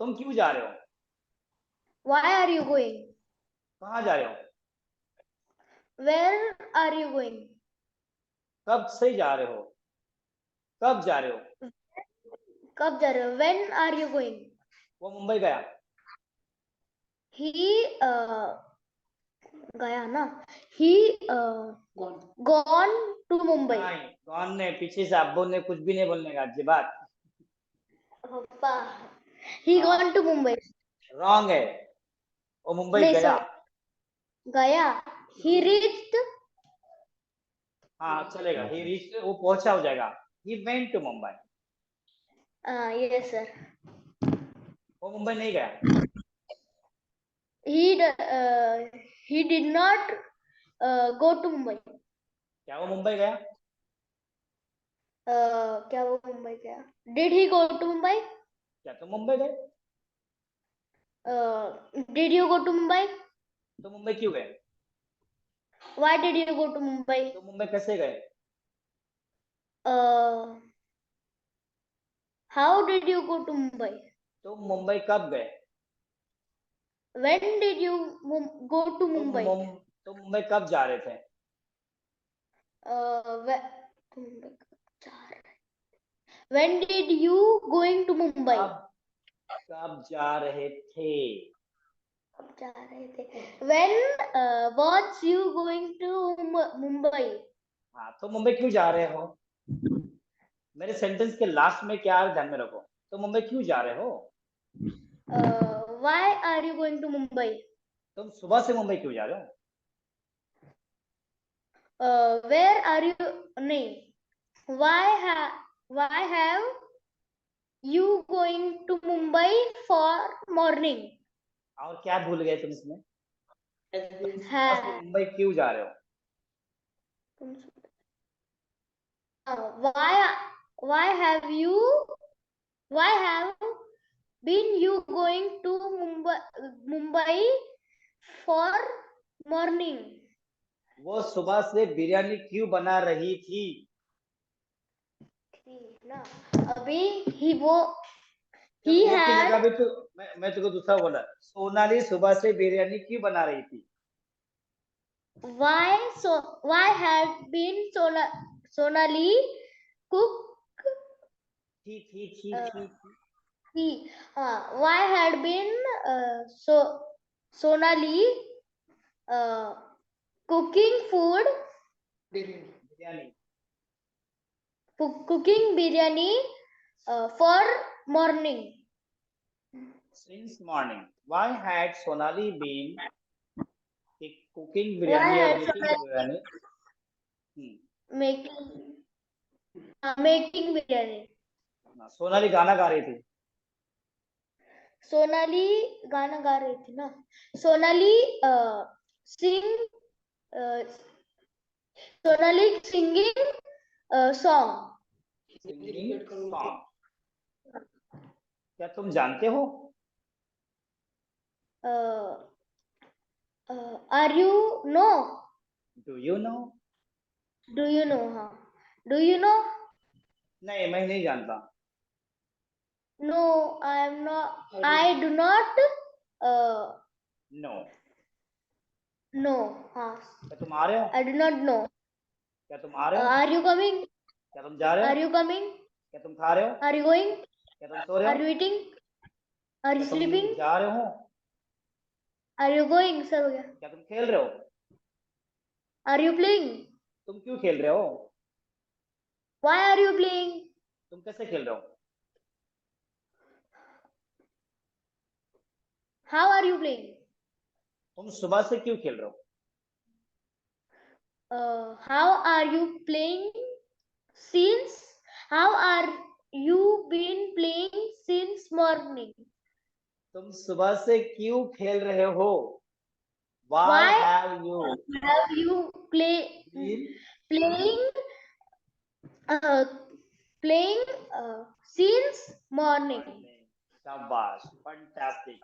तुम क्यों जा रहे हो? Why are you going? कहाँ जा रहे हो? Where are you going? कब से जा रहे हो? कब जा रहे हो? कब जा रहे हो? When are you going? वो मुंबई गया। ही गया ना। He gone to Mumbai. नहीं, कौन ने? पीछे से अब्बू ने कुछ भी नहीं बोलने का, जी बात। पप्पा, he gone to Mumbai. Wrong है, वो मुंबई नहीं गया। सर, गया। He reached. हाँ चलेगा, ही रीच, वो पहुंचा हो जाएगा। He went to Mumbai. Yes sir. वो मुंबई नहीं गया। He did not go to Mumbai. क्या वो मुंबई गया? क्या वो मुंबई गया? Did he go to Mumbai? क्या तुम मुंबई गए? Did you go to Mumbai? तो मुंबई क्यों गए? Why did you go to Mumbai? तो मुंबई कैसे गए? How did you go to Mumbai? तो मुंबई कब गए? When did you go to तुम Mumbai? तुम मुंबई कब जा रहे थे? When did you going to Mumbai? कब जा रहे थे? कब जा रहे थे? When was you going to Mumbai? हाँ, तो मुंबई क्यों जा रहे हो? मेरे सेंटेंस के लास्ट में क्या है ध्यान में रखो। तो मुंबई क्यों जा रहे हो? Why are you going to Mumbai? तुम सुबह से मुंबई क्यों जा रहे हो? Where are you? नहीं. Why have you going to Mumbai for morning? और क्या भूल गए तुम इसमें? है. मुंबई क्यों जा रहे हो? Why have been you going to Mumbai for morning? वो सुबह से बिरयानी क्यों बना रही थी? ना अभी he had भी तो मैं तुमको दूसरा बोला। सोनाली सुबह से बिरयानी क्यों बना रही थी? why had been Sonali cook why had been Sonali cooking food biryani cooking biryani for morning. Since morning. Why had Sonali been cooking Why biryani or had making biryani? making biryani. Sonali गाना गा रही थी। सोनाली गाना गा रही थी ना. Sonali singing song. Singing song. क्या तुम जानते हो? Are you know? Do you know? Do you know? हाँ. Do you know? नहीं, मैं नहीं जानता। No, I am not. I do not No. know. हाँ. क्या तुम आ रहे हो? I do not know. क्या तुम आ रहे हो? Are you coming? क्या तुम जा रहे हो? Are you coming? क्या तुम खा रहे हो? Are you going? क्या तुम सो रहे हो? Are you eating? Are you क्या तुम sleeping? जा रहे हो? Are you going? सर हो गया. क्या तुम खेल रहे हो? Are you playing? तुम क्यों खेल रहे हो? Why are you playing? तुम कैसे खेल रहे हो? How are you playing? तुम सुबह से क्यों खेल रहे हो? How are you playing since? How are you been playing since morning? तुम सुबह से क्यों खेल रहे हो? Why have you playing since morning? शाबाश, फैंटास्टिक।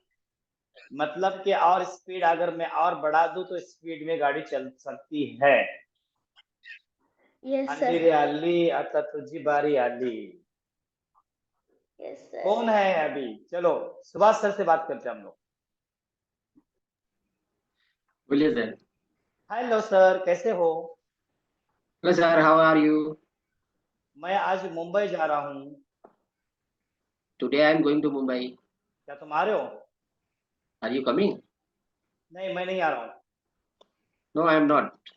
मतलब कि और स्पीड अगर मैं और बढ़ा दूं तो स्पीड में गाड़ी चल सकती है। Yes sir. अंधेरे आली आता तुझी बारी आली। Yes sir. कौन है अभी? चलो सुभाष सर से बात करते हैं हम लोग। बोलिए सर। हेलो सर, कैसे हो? Hello sir, how are you? मैं आज मुंबई जा रहा हूँ। Today I am going to Mumbai. क्या तुम आ रहे हो? Are you coming? नहीं, मैं नहीं आ रहा हूँ। No, I am not.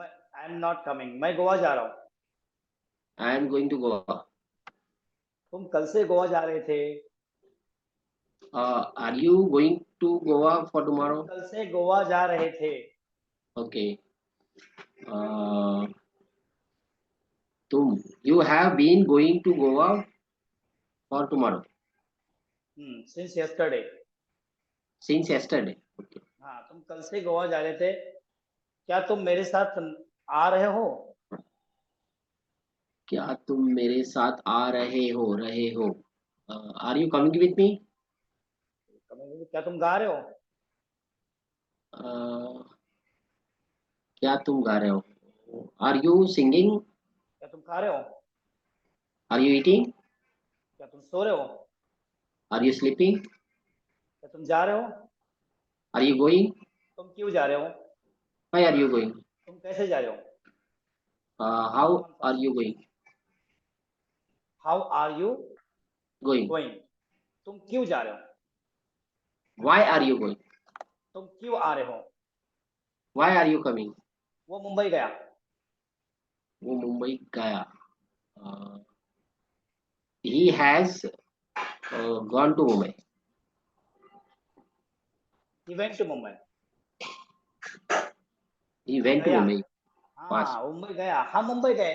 I am not coming. मैं गोवा जा रहा हूँ। I am going to Goa. तुम कल से गोवा जा रहे थे। Are you going to Goa for tomorrow? कल से गोवा जा रहे थे। ओके। तुम you have been going to Goa for tomorrow? Since yesterday. Since yesterday. Okay. हाँ, तुम कल से गोवा जा रहे थे। क्या तुम मेरे साथ आ रहे हो? क्या तुम मेरे साथ आ रहे हो? Are you coming with me? क्या तुम गा रहे हो? क्या तुम गा रहे हो? Are you singing? क्या तुम खा रहे हो? Are you eating? क्या तुम सो रहे हो? Are you sleeping? क्या तुम जा रहे हो? Are you going? तुम क्यों जा रहे हो? Why are you going? तुम कैसे जा रहे हो? How are you going? How are you going? Going? तुम क्यों जा रहे हो? Why are you going? तुम क्यों आ रहे हो? Why are you coming? वो मुंबई गया। वो मुंबई गया। He has gone to Mumbai. He went to Mumbai. He went to गया। मुंबई। हाँ मुंबई गया, हम मुंबई गए।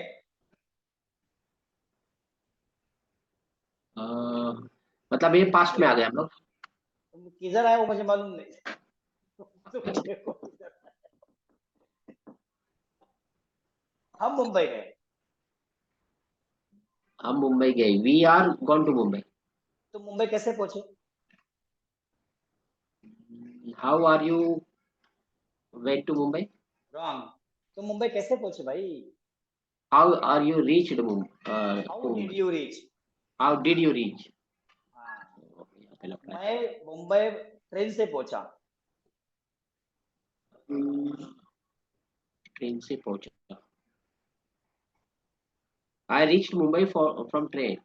मतलब ये पास्ट में आ गए हम लोग। तुम किधर आए हो मुझे मालूम नहीं। तुम देखो किधर आए हो। हम मुंबई गए। हम मुंबई गए। We are gone to Mumbai. तुम मुंबई कैसे पहुंचे? How are you went to Mumbai? Wrong. तुम मुंबई कैसे पहुंचे भाई? How are you reached how did Mumbai? You reach? How did you reach? हाँ, मैं मुंबई ट्रेन से पहुंचा। ट्रेन से पहुंचा। I reached Mumbai from train.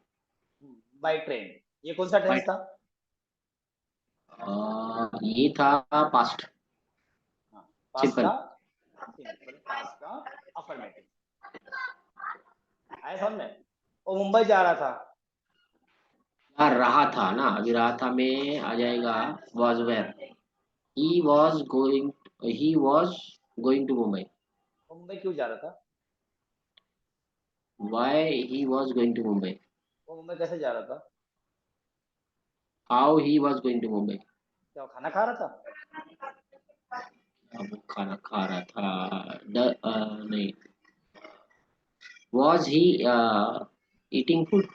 By train. ये कौन सा टेंस था? ये था पास्ट पास्ट सिंपल। का सिंपल, पास्ट का अफर्मेटिव। आया समझ में? वो मुंबई जा रहा था। रहा था ना, अभी रहा था में आ जाएगा was where he was going to Mumbai। वो मुंबई क्यों जा रहा था? why he was going to Mumbai? वो मुंबई कैसे जा रहा था? how he was going to Mumbai? क्या वो खाना खा रहा था? अब वो खाना खा रहा था। नहीं, was he eating food?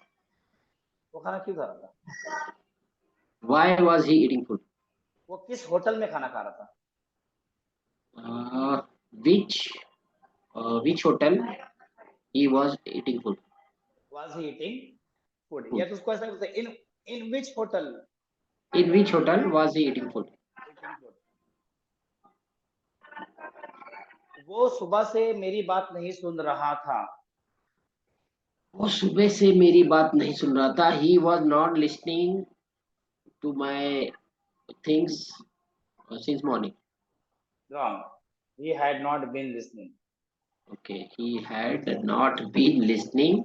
वो खाना क्यों खा रहा था? why was he eating food? वो किस होटल में खाना खा रहा था? Which hotel he was eating food? Was he eating food? Food. या तो उसको ऐसा बोलते हैं, in which hotel In which hotel was he eating food? eating food? वो सुबह से मेरी बात नहीं सुन रहा था। वो सुबह से मेरी बात नहीं सुन रहा था। He was not listening to my things since morning. Wrong. He had not been listening. Okay, he had not been listening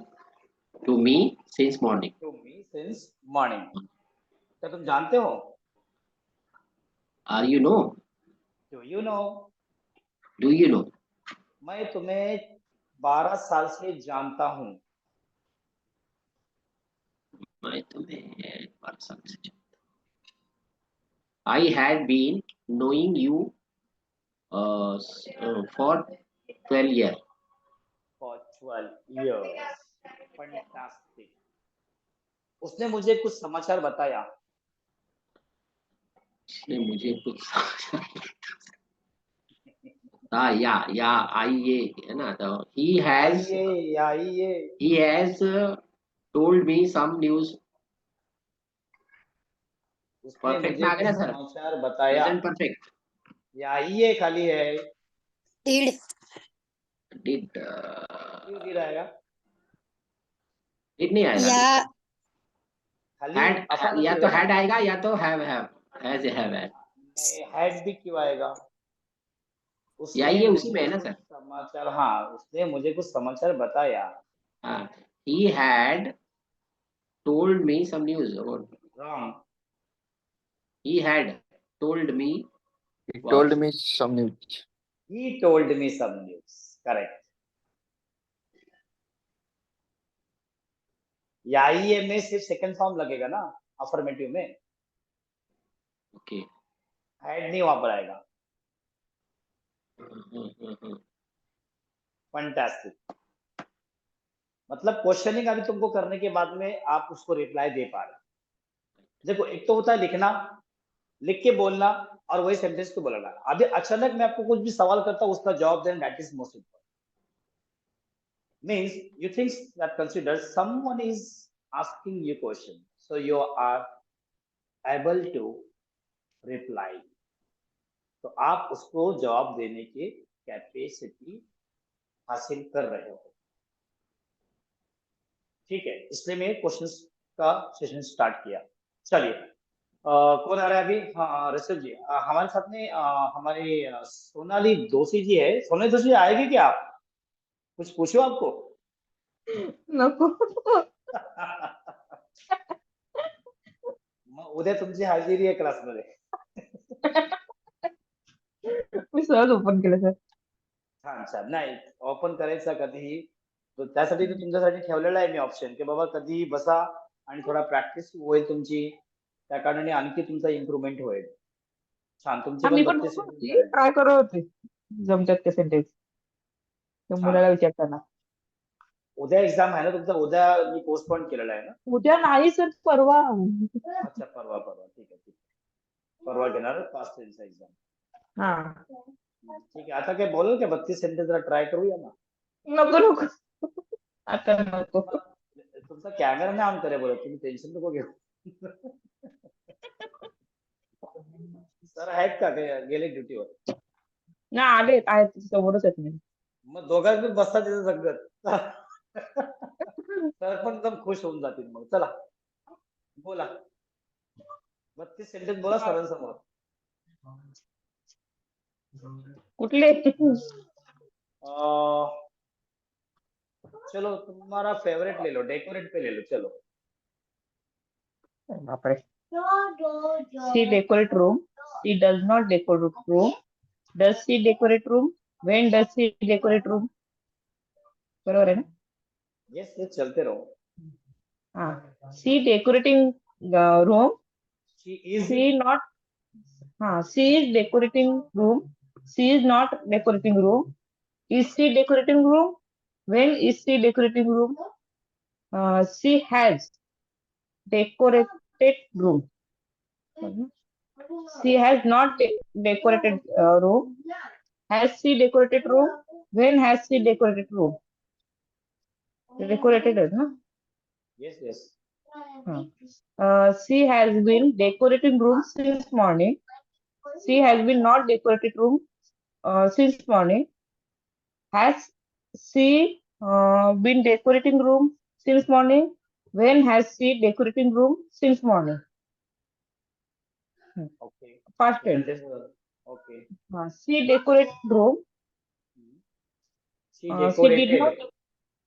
to me since morning. To me since morning. क्या तुम जानते हो? Are you know? Do you know? Do you know? मैं तुम्हें 12 साल से जानता हूँ। मैं तुम्हें 12 साल से जानता हूँ। I had been knowing you for 12 years. For 12 years. Fantastic. उसने मुझे कुछ समाचार बताया। उसने मुझे कुछ या आइए है ना, तो he has told me some news। उसने परफेक्ट मुझे में आ कुछ गया सर। समाचार बताया। Present perfect. या ये खाली है। did क्यों नहीं रहेगा? डिड नहीं आएगा। या खाली हैड, या affirmative तो है ना? हैड आएगा या तो हैव हैव। हैड भी क्यों आएगा? या उसने ये उसी में मुझे है ना कुछ सर। समाचार, हाँ उसने मुझे कुछ समाचार बताया। हाँ, he had told me some news about। Wrong. he had told me He what? told me some news. He told me some news. Correct. या ये में सिर्फ सेकंड फॉर्म लगेगा ना अफर्मेटिव में। ओके। हैड नहीं वहां पर आएगा। फैंटास्टिक। मतलब क्वेश्चनिंग अभी तुमको करने के बाद में आप उसको रिप्लाई दे पा रहे। देखो एक तो होता है लिखना, लिख के बोलना, और वही सेंटेंस को बोलना। अभी अचानक मैं आपको कुछ भी सवाल करता हूँ, उसका जवाब देना, that is most important. Means you think that consider someone is asking you question, so you are able to reply, तो आप उसको जवाब देने की कैपेसिटी हासिल कर रहे हो। ठीक है, इसलिए मैं क्वेश्चंस का सेशन स्टार्ट किया। चलिए, कौन आ रहा है अभी? हाँ ऋषभ जी, हमारे साथ में हमारी सोनाली दोषी जी है। सोनाली दोषी आएगी क्या? आप कुछ पूछो आपको। नको मग उद्या तुमची हजेरी आहे क्लासमध्ये. मी सहज ओपन केलं सर. छान छान. नाही, ओपन करायचा कधीही, तर त्यासाठी तर तुमच्यासाठी ठेवलेला आहे मी ऑप्शन, की बाबा कधीही बसा आणि थोडा प्रॅक्टिस होईल तुमची, त्या कारणाने आणखी तुमचा इम्प्रुव्हमेंट होईल. छान, तुमचे मी पण पण 32 सेंटेन्स होती झाले. ट्राय करत होते जमतात ते सेंटेन्स त्या छान. मुलाला विचारताना. उद्या एक्झाम आहे ना तुमचा? उद्या मी पोस्टपोन केलेला आहे ना? उद्या नाही सर, परवा. अच्छा, परवा परवा. ठीक आहे ठीक आहे. परवा घेणार पास्ट टेन्सचा एक्झाम. हा, ठीक आहे. आता काय बोलाल का 32 सेंटेन्स जरा ट्राय करूया ना? नको नको आता नको. तुमचा कॅमेरा नाही ऑन करे बोलत, तुम्ही टेन्शन नको घेऊ. सर आहेत का? काय गेले ड्युटीवर? ना आले आहेत समोरच आहेत मी. मग दोघांनी पण बसता तिथे संगत. सर पण एकदम खुश होऊन जातील. मग चला बोला, 32 सेंटेन्स बोला सरांसमोर. कुठले? चलो तुम्हारा फेवरेट ले लो, डेकोरेट पे ले लो. चलो. बापरे. She decorate room. She does not decorate room. Does she decorate room. When does she decorate room. बरोबर आहे ना? यस यस, चलते रहो. हा. She decorating room. She is. She not. हाँ, she is decorating room. She is not decorating room. Is she decorating room? When is she decorating room? She has decorated room. She has not decorated room. Has she decorated room? When has she decorated room? Decorated है ना? Yes yes. She has been decorating room since morning. She has been not decorated room since morning. Has she been decorating room since morning? When has she decorating room since morning? Okay. Past tense. Okay. She decorate room. She She did not decorated.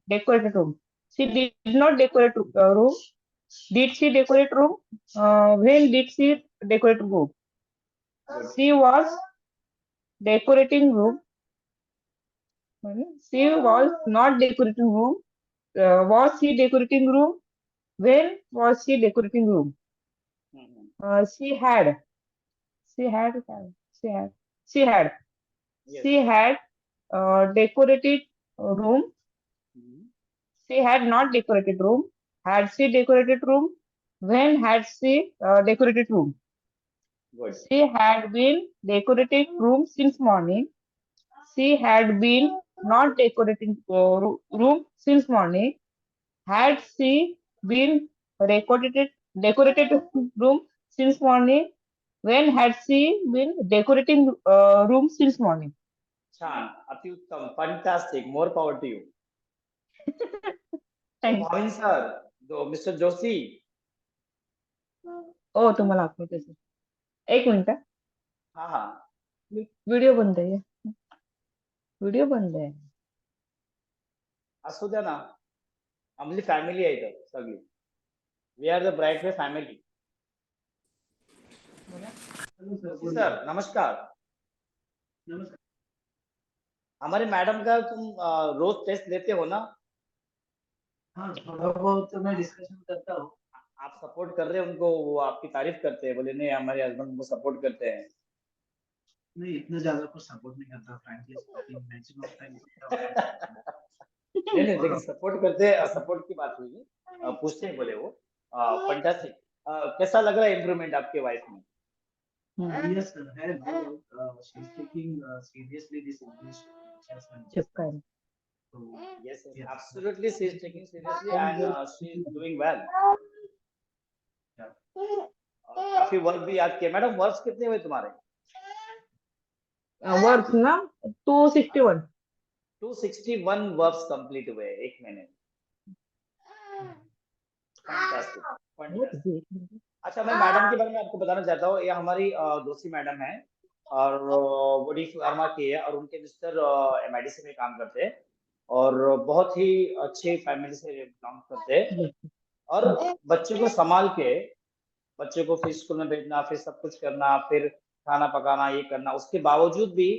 decorate room. She did not decorate room. Did she decorate room? When did she decorate room? She was decorating room. She was not decorating room. Was she decorating room? When was she decorating room? She had. Yes. She had decorated room. She had not decorated room. Had she decorated room? When had she decorated room? Good. She had been decorating room since morning. She had been not decorating room since morning. Had she been decorated room since morning? When had she been decorating room since morning? छान, अतिउत्तम, fantastic, more power to you. Thanks. Bhavin sir, mister Joshi. ओ तुम्हाला आठवते sir. एक minute. हाँ हाँ. Video बंद आहे. व्हिडिओ बंद आहे. असू द्या ना, आमची फॅमिली आहे इथं सगळी. We are the bright way family. Sir नमस्कार. हमारे मैडम का तुम रोज टेस्ट लेते हो ना? हाँ, थोड़ा बहुत तो मैं डिस्कशन करता हूँ. आप सपोर्ट कर रहे हैं उनको, वो आपकी तारीफ करते हैं, बोले नहीं हमारे हस्बैंड उनको सपोर्ट करते हैं. नहीं, इतना ज्यादा कुछ सपोर्ट नहीं करता फ्रैंकली स्पीकिंग, मैक्सिमम टाइम. नहीं नहीं, लेकिन सपोर्ट करते हैं, सपोर्ट की बात हुई. पूछते हैं बोले वो. फंटास्टिक. कैसा लग रहा है इम्प्रूवमेंट आपके वाइफ में? Yes, sir. She's taking seriously this English as well. चिपका है। So, Yes, yes, yes. absolutely. She is taking seriously and she is doing well. काफी वर्क भी याद किया। मैडम वर्क्स कितने हुए तुम्हारे? वर्ड्स ना 261। 261 वर्क्स कंप्लीट हुए एक महीने। Fantastic, fantastic. अच्छा, मैं मैडम के बारे में आपको बताना चाहता हूँ। ये हमारी दूसरी मैडम है और वो डी फार्मा की है और उनके मिस्टर एमआईडीसी में काम करते हैं और बहुत ही अच्छे फैमिली से बिलोंग करते हैं और बच्चों को संभाल के बच्चों को फिर स्कूल में भेजना, फिर सब कुछ करना, फिर खाना पकाना, ये करना, उसके बावजूद भी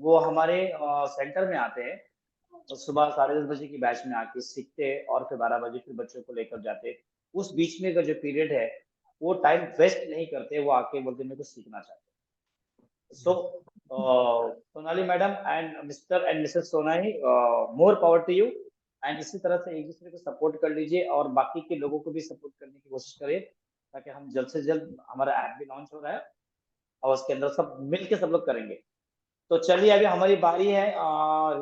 वो हमारे सेंटर में आते हैं तो सुबह 10:30 बजे की बैच में आके सीखते हैं और फिर 12 बजे फिर बच्चों को लेकर जाते हैं। उस बीच में का जो पीरियड है वो टाइम वेस्ट नहीं करते, वो आके बोलते मेरे को सीखना चाहते। So Sonali madam and mister and missus Sonali, more power to you and इसी तरह से एक दूसरे को सपोर्ट कर लीजिए और बाकी के लोगों को भी सपोर्ट करने की कोशिश करिए ताकि हम जल्द से जल्द, हमारा ऐप भी लॉन्च हो रहा है और उसके अंदर सब मिलके सब लोग करेंगे। तो चलिए अभी हमारी बारी है।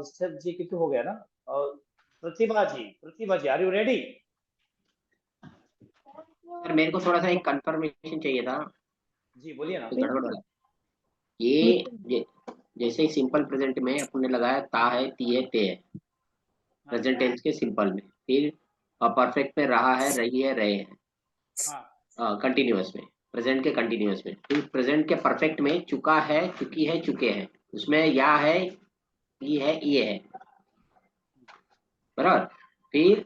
ऋषभ जी की तो हो गया ना, प्रतिभा जी आर यू रेडी? सर मेरे को थोड़ा सा एक कंफर्मेशन चाहिए था। जी बोलिए ना। गड़बड़ हो रहा है। ये जैसे ही सिंपल प्रेजेंट में अपने लगाया ता है, ती है, ते है, प्रेजेंट टेंस के सिंपल में, फिर परफेक्ट में रहा है, रही है, रहे हैं, कंटिन्यूअस में, प्रेजेंट के कंटिन्यूअस में, फिर प्रेजेंट के परफेक्ट में चुका है, चुकी है, चुके हैं, उसमें या है, ये है, बराबर। फिर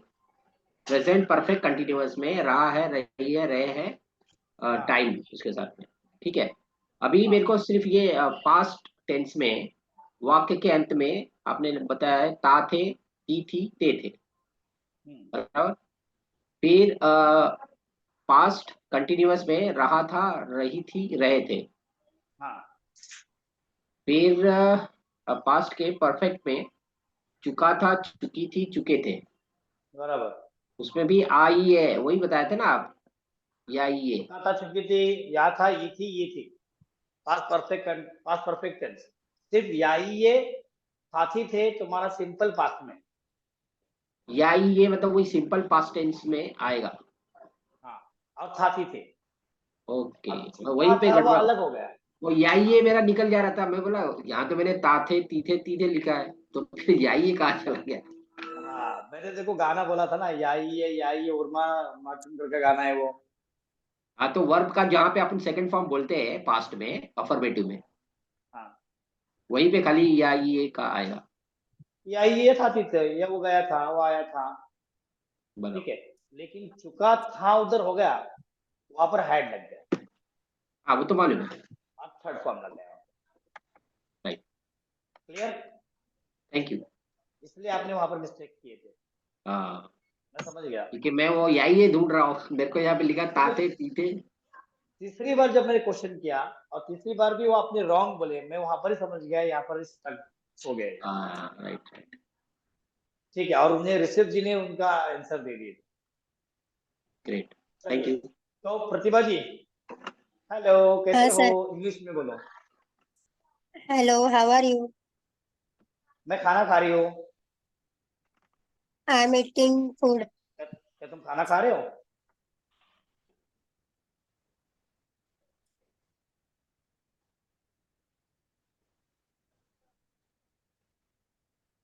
प्रेजेंट परफेक्ट कंटिन्यूअस में रहा है, रही है, रहे हैं, टाइम उसके साथ में, ठीक है। अभी मेरे को सिर्फ ये पास्ट टेंस में वाक्य के अंत में आपने बताया है ता थे, ती थी, ते थे, बराबर। फिर पास्ट कंटिन्यूअस में रहा था, रही थी, रहे थे। फिर पास्ट के परफेक्ट में चुका था, चुकी थी, चुके थे, बराबर। उसमें भी आई है, वही बताए थे ना आप, या ये था, चुकी थी, या था, ये थी, ये थी, पास्ट परफेक्ट टेंस। सिर्फ या ये साथी थे तुम्हारा सिंपल पास्ट में, या ये मतलब वही सिंपल पास्ट टेंस में आएगा। हाँ, और साथी थे। ओके, वहीं पे वो अलग हो गया। वो या ये मेरा निकल जा रहा था, मैं बोला यहाँ तो मैंने ता थे, ती थे, ती थे लिखा है, तो फिर या ये कहाँ चला गया। हाँ, मैंने देखो गाना बोला था ना, या ये उर्मा मार्टिन का गाना है वो। हाँ, तो वर्ब का जहाँ पे अपन सेकंड फॉर्म बोलते हैं पास्ट में, अफर्मेटिव में, हाँ, वहीं पे खाली या ये का आएगा। या ये था, ये वो गया था, वो आया था, ठीक है। लेकिन चुका था उधर हो गया, वहां पर हैड लग गया। हाँ, वो तो मालूम है। अब थर्ड फॉर्म लग गया। Right, clear, thank you. इसलिए आपने वहां पर मिस्टेक किए थे। हाँ, मैं समझ गया, क्योंकि मैं वो या ये ढूंढ रहा हूँ, मेरे को यहाँ पे लिखा ता थे, ती थे। तीसरी बार जब मैंने क्वेश्चन किया और तीसरी बार भी वो आपने रॉन्ग बोले, मैं वहां पर ही समझ गया, यहाँ पर स्टक हो गए। राइट, ठीक है, और उन्हें ऋषभ जी ने उनका आंसर दे दिए। Great, thank you. तो प्रतिभा जी, हेलो, कैसे हो? इंग्लिश में बोलो। Hello, how are you? मैं खाना खा रही हूँ। I am eating food. क्या तुम खाना खा रहे हो?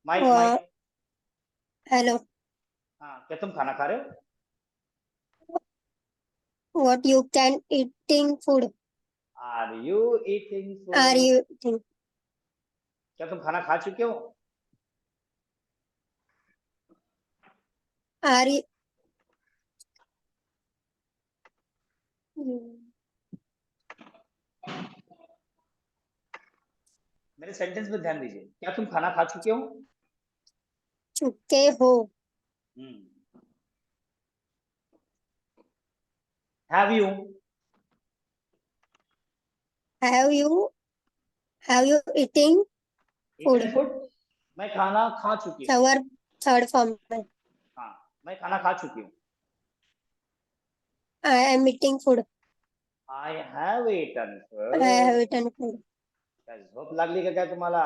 माइक। हेलो, हाँ, क्या तुम खाना खा रहे हो? What you can eating food? Are you eating food? Are you eating? क्या तुम खाना खा चुके हो? Are you? मेरे सेंटेंस में ध्यान दीजिए, क्या तुम खाना खा चुके हो? चुके हो? Have you? Have you eating food? मैं खाना खा चुकी हूँ। थर्ड फॉर्म में। हाँ, मैं खाना खा चुकी हूँ। I am eating food. I have eaten food. I have eaten food. काय झोप लागली का काय तुम्हाला?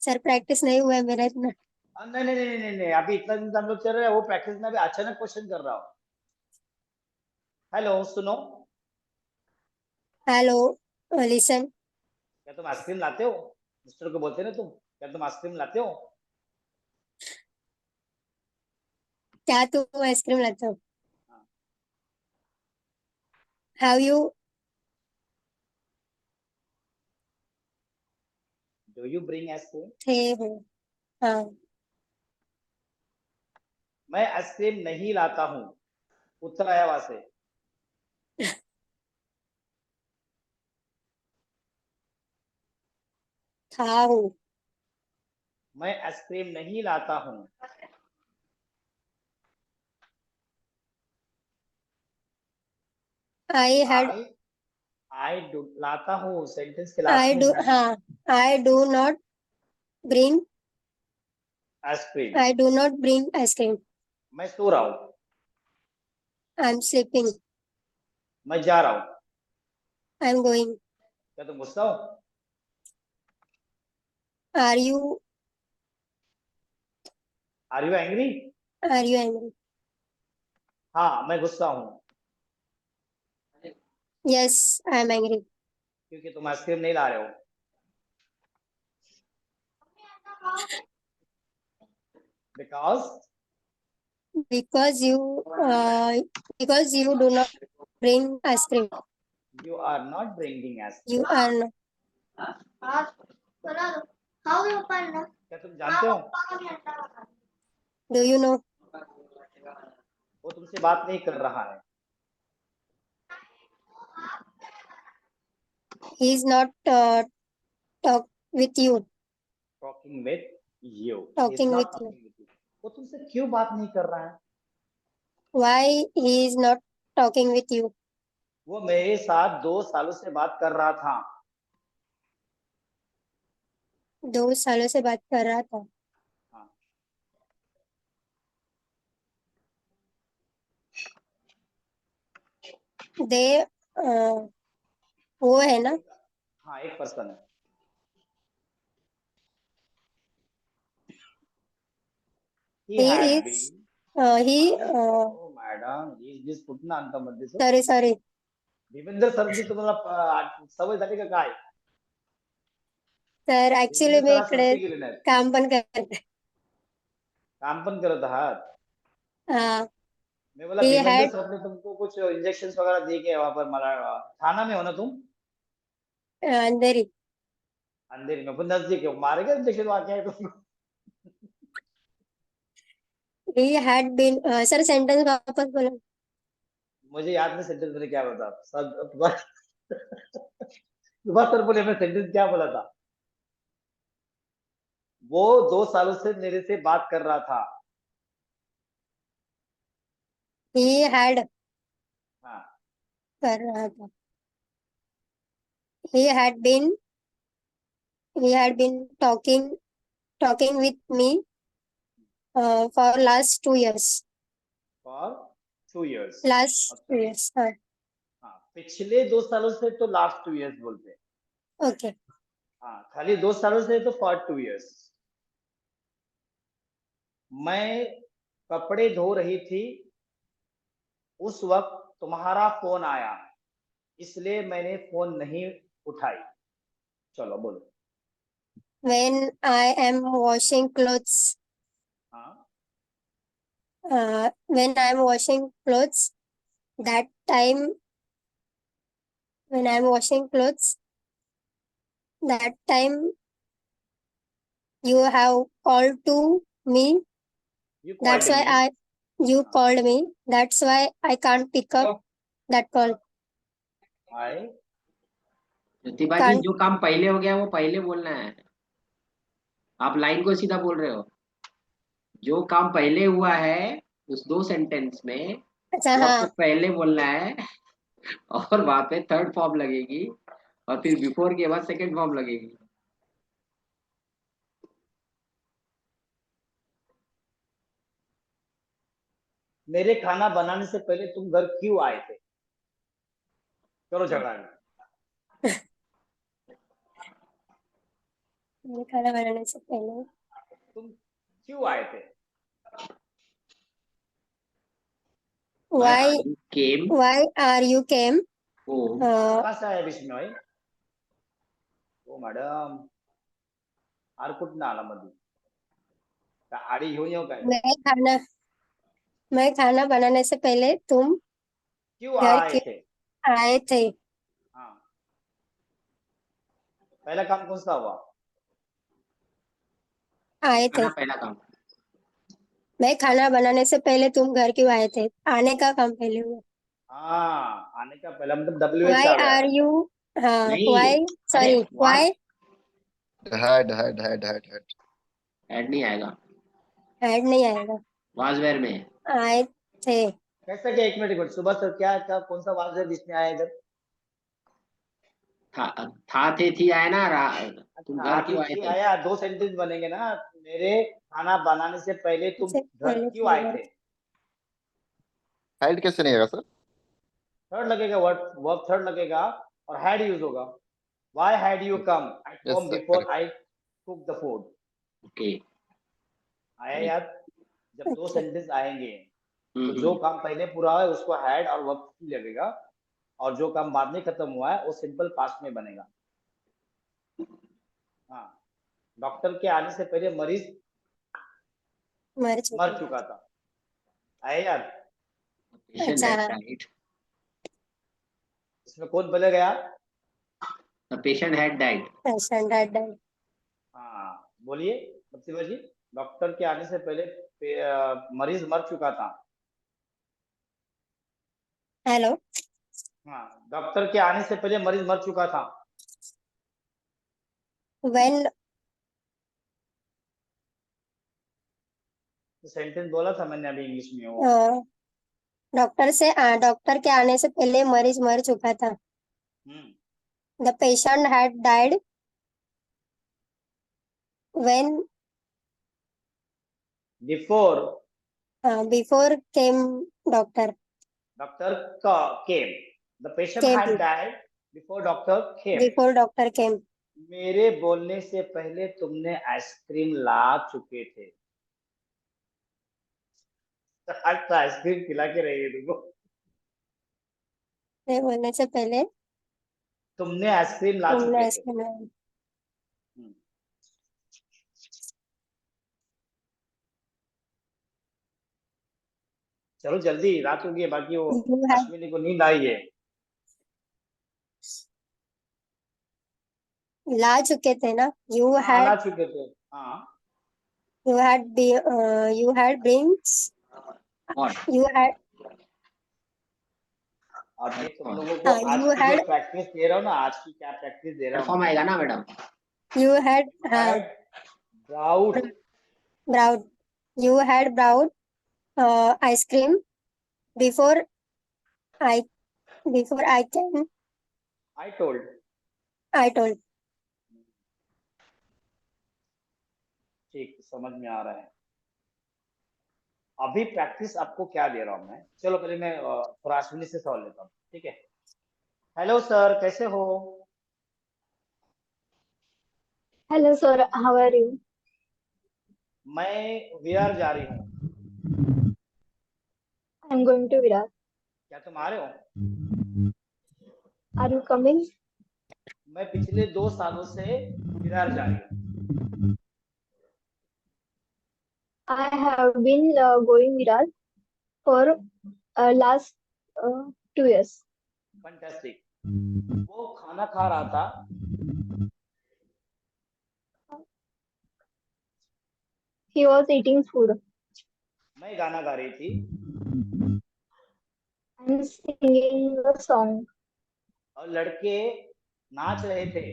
सर प्रैक्टिस नहीं हुआ है मेरा इतना. नहीं नहीं नहीं नहीं नहीं, अभी इतना दिन हम लोग चल रहे हैं, वो प्रैक्टिस में अभी अचानक क्वेश्चन कर रहा हूँ. हेलो, सुनो. Hello, listen. क्या तुम आइसक्रीम लाते हो? मिस्टर को बोलते ना तुम, क्या तुम आइसक्रीम लाते हो? क्या तुम आइसक्रीम लाते हो? हाँ. Have you do you bring ice cream? थे हो? हाँ. मैं आइसक्रीम नहीं लाता हूँ. उत्तर आया वहां से. था हूँ. मैं आइसक्रीम नहीं लाता हूँ. आई हैड आई डू लाता हूँ सेंटेंस के आई लास्ट में डू. है. हाँ. I do not bring. Ice cream. I do not bring ice cream. मैं सो रहा हूँ. I am sleeping. मैं जा रहा हूँ. I am going. क्या तुम गुस्सा हो? Are you are you angry? Angry? हाँ, मैं गुस्सा हूँ. Yes, I am angry. क्योंकि तुम आइसक्रीम नहीं ला रहे हो. Because you do not bring ice cream. You are not bringing ice cream. You are not. क्या तुम जानते हो? Do you know? वो तुमसे बात नहीं कर रहा है. He is not talk with you. Talking with you. Talking He's not with you. talking with you. वो तुमसे क्यों बात नहीं कर रहा है? Why he is not talking with you? वो मेरे साथ 2 सालों से बात कर रहा था. 2 सालों से बात कर रहा था. हाँ. They वो है ना? हाँ, एक पर्सन है. He He had is been. he Oh, madam, he is कुठं आणता मध्ये सर? sorry. देवेंद्र सरांची तुम्हाला सवय झाली का काय? सर ऍक्च्युली मी इकडे सुट्टी गेली नाहीत. काम पण करते. काम पण करत आहात. हाँ. मैं बोला He देवेंद्र had सर ने तुमको कुछ इंजेक्शन वगैरह दिए क्या वहां पर? मला थाना में हो ना तुम? अंधेरी. अंधेरी में. नजदीक है. मारेगा इंजेक्शन वहां है तुमको. He had been sir sentence वापस बोलो. मुझे याद नहीं सेंटेंस मैंने क्या बोला था. सुभाष सर बोले मैं सेंटेंस क्या बोला था? वो 2 सालों से मेरे से बात कर रहा था. He had हाँ. कर रहा था. He had been talking with me for last 2 years. For 2 years. Last 2 years. हाँ. हाँ, पिछले 2 सालों से तो लास्ट 2 years बोलते हैं. Okay. हाँ, खाली 2 सालों से तो for 2 years. मैं कपड़े धो रही थी, उस वक्त तुम्हारा फोन आया, इसलिए मैंने फोन नहीं उठाई. चलो बोलो. When I am washing clothes, हाँ. when I am washing clothes, that time when I am washing clothes, that time you have called to me. You That's called why me. you called me. That's why I can't pick up that call. I प्रतिभा जी, जो काम पहले हो गया वो पहले बोलना है. आप लाइन को सीधा बोल रहे हो. जो काम पहले हुआ है उस 2 सेंटेंस में अच्छा. वो हाँ. आपको पहले बोलना है और वहां पे थर्ड फॉर्म लगेगी और फिर बिफोर के बाद सेकंड फॉर्म लगेगी. मेरे खाना बनाने से पहले तुम घर क्यों आए थे? करो झगड़ा नहीं। मेरे खाना बनाने से पहले तुम क्यों आए थे? why came why are you came home कहाँ से आया बीच में भाई? ओ मॅडम आर कुठं आला मध्ये? का आडी घेऊन येऊ काय? मैं खाना बनाने से पहले तुम क्यों घर आए क्यों थे? आए थे? हाँ, पहला काम कौन सा हुआ? आए थे। खाना पहला काम। मैं खाना बनाने से पहले तुम घर क्यों आए थे? आने का काम पहले हुआ। हाँ, आने का पहला मतलब WH Why आ गया। are you हाँ नहीं, why अरे sorry why had ऐड नहीं आएगा, ऐड नहीं आएगा, वाज वेयर में। आए थे। कैसा क्या? एक मिनट सुबह सर क्या कौन सा वाज है बीच में आया इधर? था थे थी आया ना, तुम घर क्यों आए थे? आया, दो सेंटेंस बनेंगे ना। मेरे खाना बनाने से पहले तुम से घर पहले क्यों तुम आए घर थे? had कैसे नहीं आएगा सर? थर्ड लगेगा, वर्ब थर्ड लगेगा और हैड यूज होगा। Why had you come at Yes, home sir, before correct. I cook the food? Okay. आया याद? जब दो सेंटेंस आएंगे तो हम्म, जो काम पहले पूरा है उसको हैड और वर्ब लगेगा, और जो काम बाद में खत्म हुआ है वो सिंपल पास्ट में बनेगा। हाँ, डॉक्टर के आने से पहले मरीज मर चुका था। आया याद? patient अच्छा। had died. इसमें कौन पहले गया? The patient had died. Patient had died। हाँ, बोलिए प्रतिभा जी। डॉक्टर के आने से पहले मरीज मर चुका था। हेलो। हाँ, डॉक्टर के आने से पहले मरीज मर चुका था। when सेंटेंस बोला था मैंने अभी इंग्लिश में वो। डॉक्टर के आने से पहले मरीज मर चुका था। The patient had died when before came doctor came. The patient Came. had died before doctor came. before doctor came। मेरे बोलने से पहले तुमने आइसक्रीम ला चुके थे। अच्छा, आइसक्रीम खिला के रही तुमको। मेरे बोलने से पहले तुमने आइसक्रीम ला तुमने चुके थे। आइसक्रीम लाई। चलो जल्दी, रात हो गई है, बाकी वो You had अश्विनी को नींद आई है। ला चुके थे ना। You हाँ, had ला चुके थे। हाँ, you had brings What? you had अभी तुम लोगों को आज you की जो had प्रैक्टिस दे रहा हूँ ना, आज की क्या प्रैक्टिस दे रहा हूँ फॉर्म आएगा ना मैडम? you had browed browed you had browed ice cream before I came। I told. I told। ठीक, समझ में आ रहा है। अभी प्रैक्टिस आपको क्या दे रहा हूँ मैं? चलो पहले मैं थोड़ा अश्विनी से सवाल लेता हूँ, ठीक है? हेलो सर, कैसे हो? Hello, sir. How are you? मैं विरार जा रही हूँ। I'm going to Virar. क्या तुम आ रहे हो? Are you coming? मैं पिछले 2 सालों से विरार जा रही हूँ। I have been going Virar for last 2 years. Fantastic. वो खाना खा रहा था। He was eating food. मैं गाना गा रही थी। I'm singing a song. और लड़के नाच रहे थे।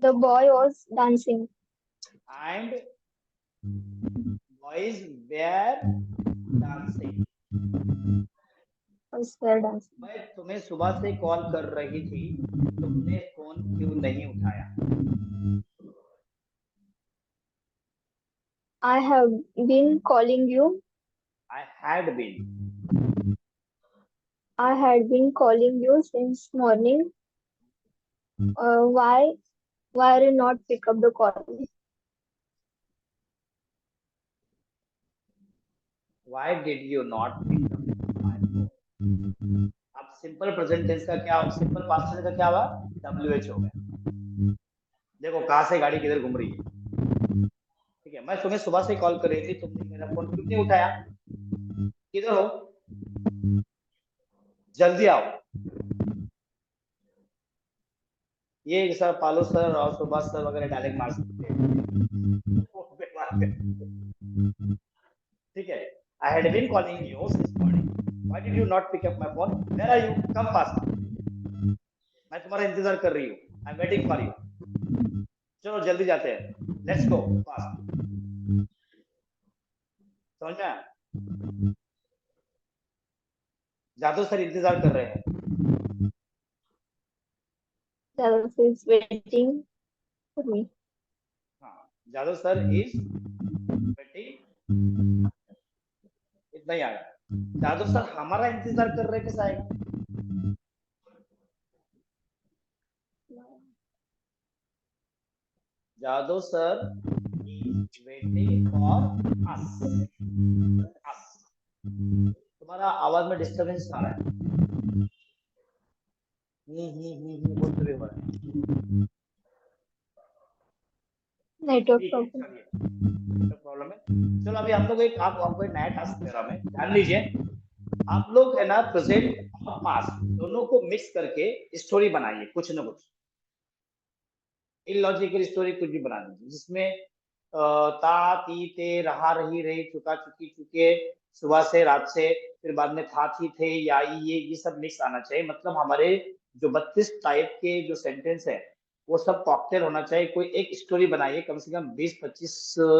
The boy was dancing. And boys were dancing. squared answer. मैं तुम्हें सुबह से कॉल कर रही थी, तुमने फोन क्यों नहीं उठाया? I have been calling you. I had been. I had been calling you since morning. Why are you not pick up the call? Why did you not pick up my phone? अब simple present tense का क्या, simple past tense का क्या हुआ? WH हो गया। देखो कहां से गाड़ी किधर घूम रही है। ठीक है, मैं तुम्हें सुबह से कॉल कर रही थी, तुमने मेरा फोन क्यों नहीं उठाया? किधर हो? जल्दी आओ। ये सर पालो सर और सुभाष सर वगैरह डायलेक्ट मार सकते हैं। ठीक है, I had been calling you since morning. Why did you not pick up my phone? Where are you? Come fast. मैं तुम्हारा इंतजार कर रही हूँ। I'm waiting for you. चलो जल्दी जाते हैं। Let's go fast. समझ में आया? जादू सर इंतजार कर रहे हैं। Jaदव is waiting for me. हाँ, जादू सर is waiting. इतना ही आया। जादू सर हमारा इंतजार कर रहे, कैसा आएगा? जादू sir is waiting for us. तुम्हारा आवाज में डिस्टरबेंस आ रहा है। बोलते हुए हो रहा है। Network ठीक है, problem. चलिए, प्रॉब्लम है। चलो अभी हम लोग आपको एक नया टास्क दे रहा हूं मैं, ध्यान लीजिए। आप लोग है ना प्रेजेंट और पास्ट दोनों को मिक्स करके स्टोरी बनाइए, कुछ ना कुछ इलॉजिकल स्टोरी कुछ भी बना दीजिए, जिसमें ता ती ते रहा रही रही चुका चुकी चुके सुबह से रात से, फिर बाद में था थी थे या ये सब मिक्स आना चाहिए। मतलब हमारे जो 32 टाइप के जो सेंटेंस है वो सब कॉकटेल होना चाहिए। कोई एक स्टोरी बनाइए, कम से कम 20-25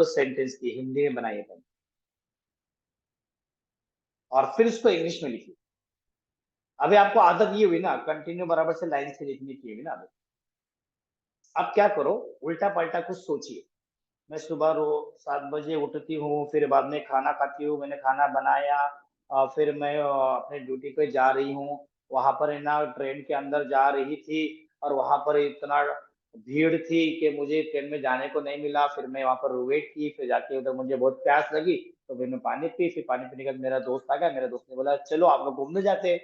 सेंटेंस की हिंदी में बनाइए पहले, और फिर उसको इंग्लिश में लिखिए। अभी आपको आदत ये हुई ना कंटिन्यू बराबर से लाइन से लिखने की हुई ना। अब क्या करो, उल्टा पलटा कुछ सोचिए। मैं सुबह 7 बजे उठती हूँ, फिर बाद में खाना खाती हूँ, मैंने खाना बनाया, फिर मैं अपने ड्यूटी पे जा रही हूँ। वहां पर है ना ट्रेन के अंदर जा रही थी और वहां पर इतना भीड़ थी कि मुझे ट्रेन में जाने को नहीं मिला। फिर मैं वहां पर वेट की, फिर जाके उधर मुझे बहुत प्यास लगी तो फिर मैं पानी पी, फिर पानी पीने के बाद मेरा दोस्त आ गया। मेरे दोस्त ने बोला चलो आप लोग घूमने जाते हैं,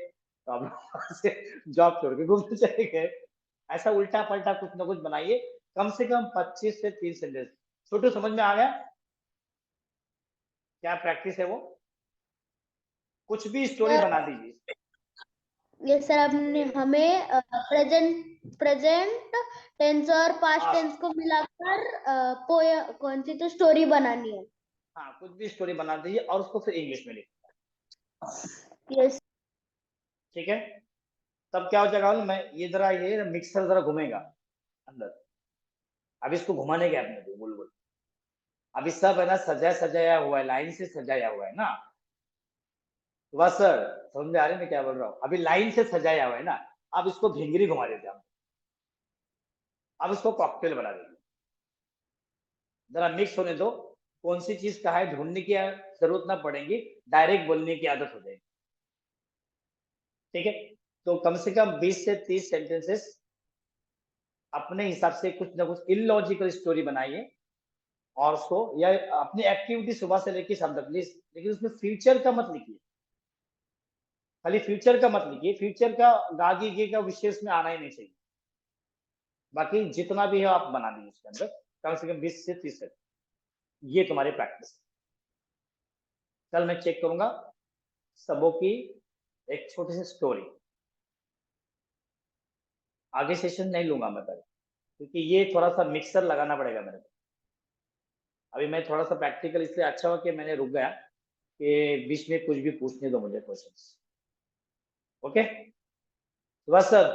तो हम लोग जॉब छोड़ के घूमने चले गए। ऐसा उल्टा पलटा कुछ ना कुछ बनाइए, कम से कम 25 से 30 सेंटेंस। छोटू समझ में आ गया क्या प्रैक्टिस है वो? कुछ भी स्टोरी बना दीजिए। ये सर आपने हमें प्रेजेंट टेंस और पास्ट टेंस को मिलाकर कौन सी तो स्टोरी बनानी है। हाँ, कुछ भी स्टोरी बना दीजिए और उसको फिर इंग्लिश में लिखिए। यस, ठीक है, तब क्या हो जाएगा मैं ये मिक्सर जरा घूमेगा अंदर। अब इसको घुमाने के आपने गोल गोल, अभी सब है ना सजाया हुआ है, लाइन से सजाया हुआ है ना। बस सर समझ में आ रही है मैं क्या बोल रहा हूँ? अभी लाइन से सजाया हुआ है ना, अब इसको भिंगरी घुमा देते हैं। अब इसको कॉकटेल बना देंगे, जरा मिक्स होने दो। कौन सी चीज कहा है ढूंढने की जरूरत ना पड़ेगी, डायरेक्ट बोलने की आदत हो जाएगी। ठीक है, तो कम से कम 20 से 30 सेंटेंसेस अपने हिसाब से कुछ ना कुछ इलॉजिकल स्टोरी बनाइए, और उसको या अपनी एक्टिविटी सुबह से लेकर शाम तक, लेकिन उसमें फ्यूचर का मत लिखिए। खाली फ्यूचर का मत लिखिए, फ्यूचर का गागी गे का विशेष में आना ही नहीं चाहिए। बाकी जितना भी है आप बना दीजिए उसके अंदर, कम से कम 20 से 30 तक। ये तुम्हारी प्रैक्टिस। कल मैं चेक करूंगा सबों की एक छोटी सी स्टोरी। आगे सेशन नहीं लूंगा मैं पहले, क्योंकि ये थोड़ा सा मिक्सर लगाना पड़ेगा मेरे को। अभी मैं थोड़ा सा प्रैक्टिकल इसलिए अच्छा हुआ कि मैंने रुक गया कि बीच में कुछ भी पूछने दो मुझे questions. Okay Subhash sir,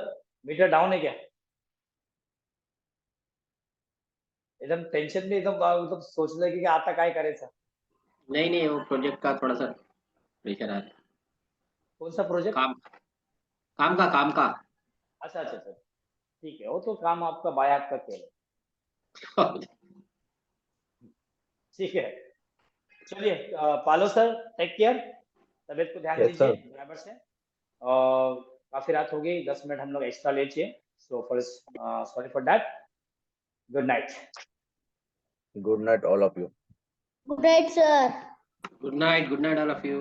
meter down है क्या? एकदम टेंशन में, एकदम सोच रहे कि आता काय करायचं। नहीं वो प्रोजेक्ट का थोड़ा सा प्रेशर आ रहा है। कौन सा प्रोजेक्ट? काम का अच्छा अच्छा अच्छा, ठीक है, वो तो काम आपका बायात का खेल है। ठीक है, चलिए पालो सर, टेक केयर, तबीयत को ध्यान Yes, दीजिए sir. बराबर से। और काफी रात हो गई, 10 मिनट हम लोग एक्स्ट्रा ले चाहिए, so sorry for that. Good night. Good night, all of you. Good night, sir. Good night all of you.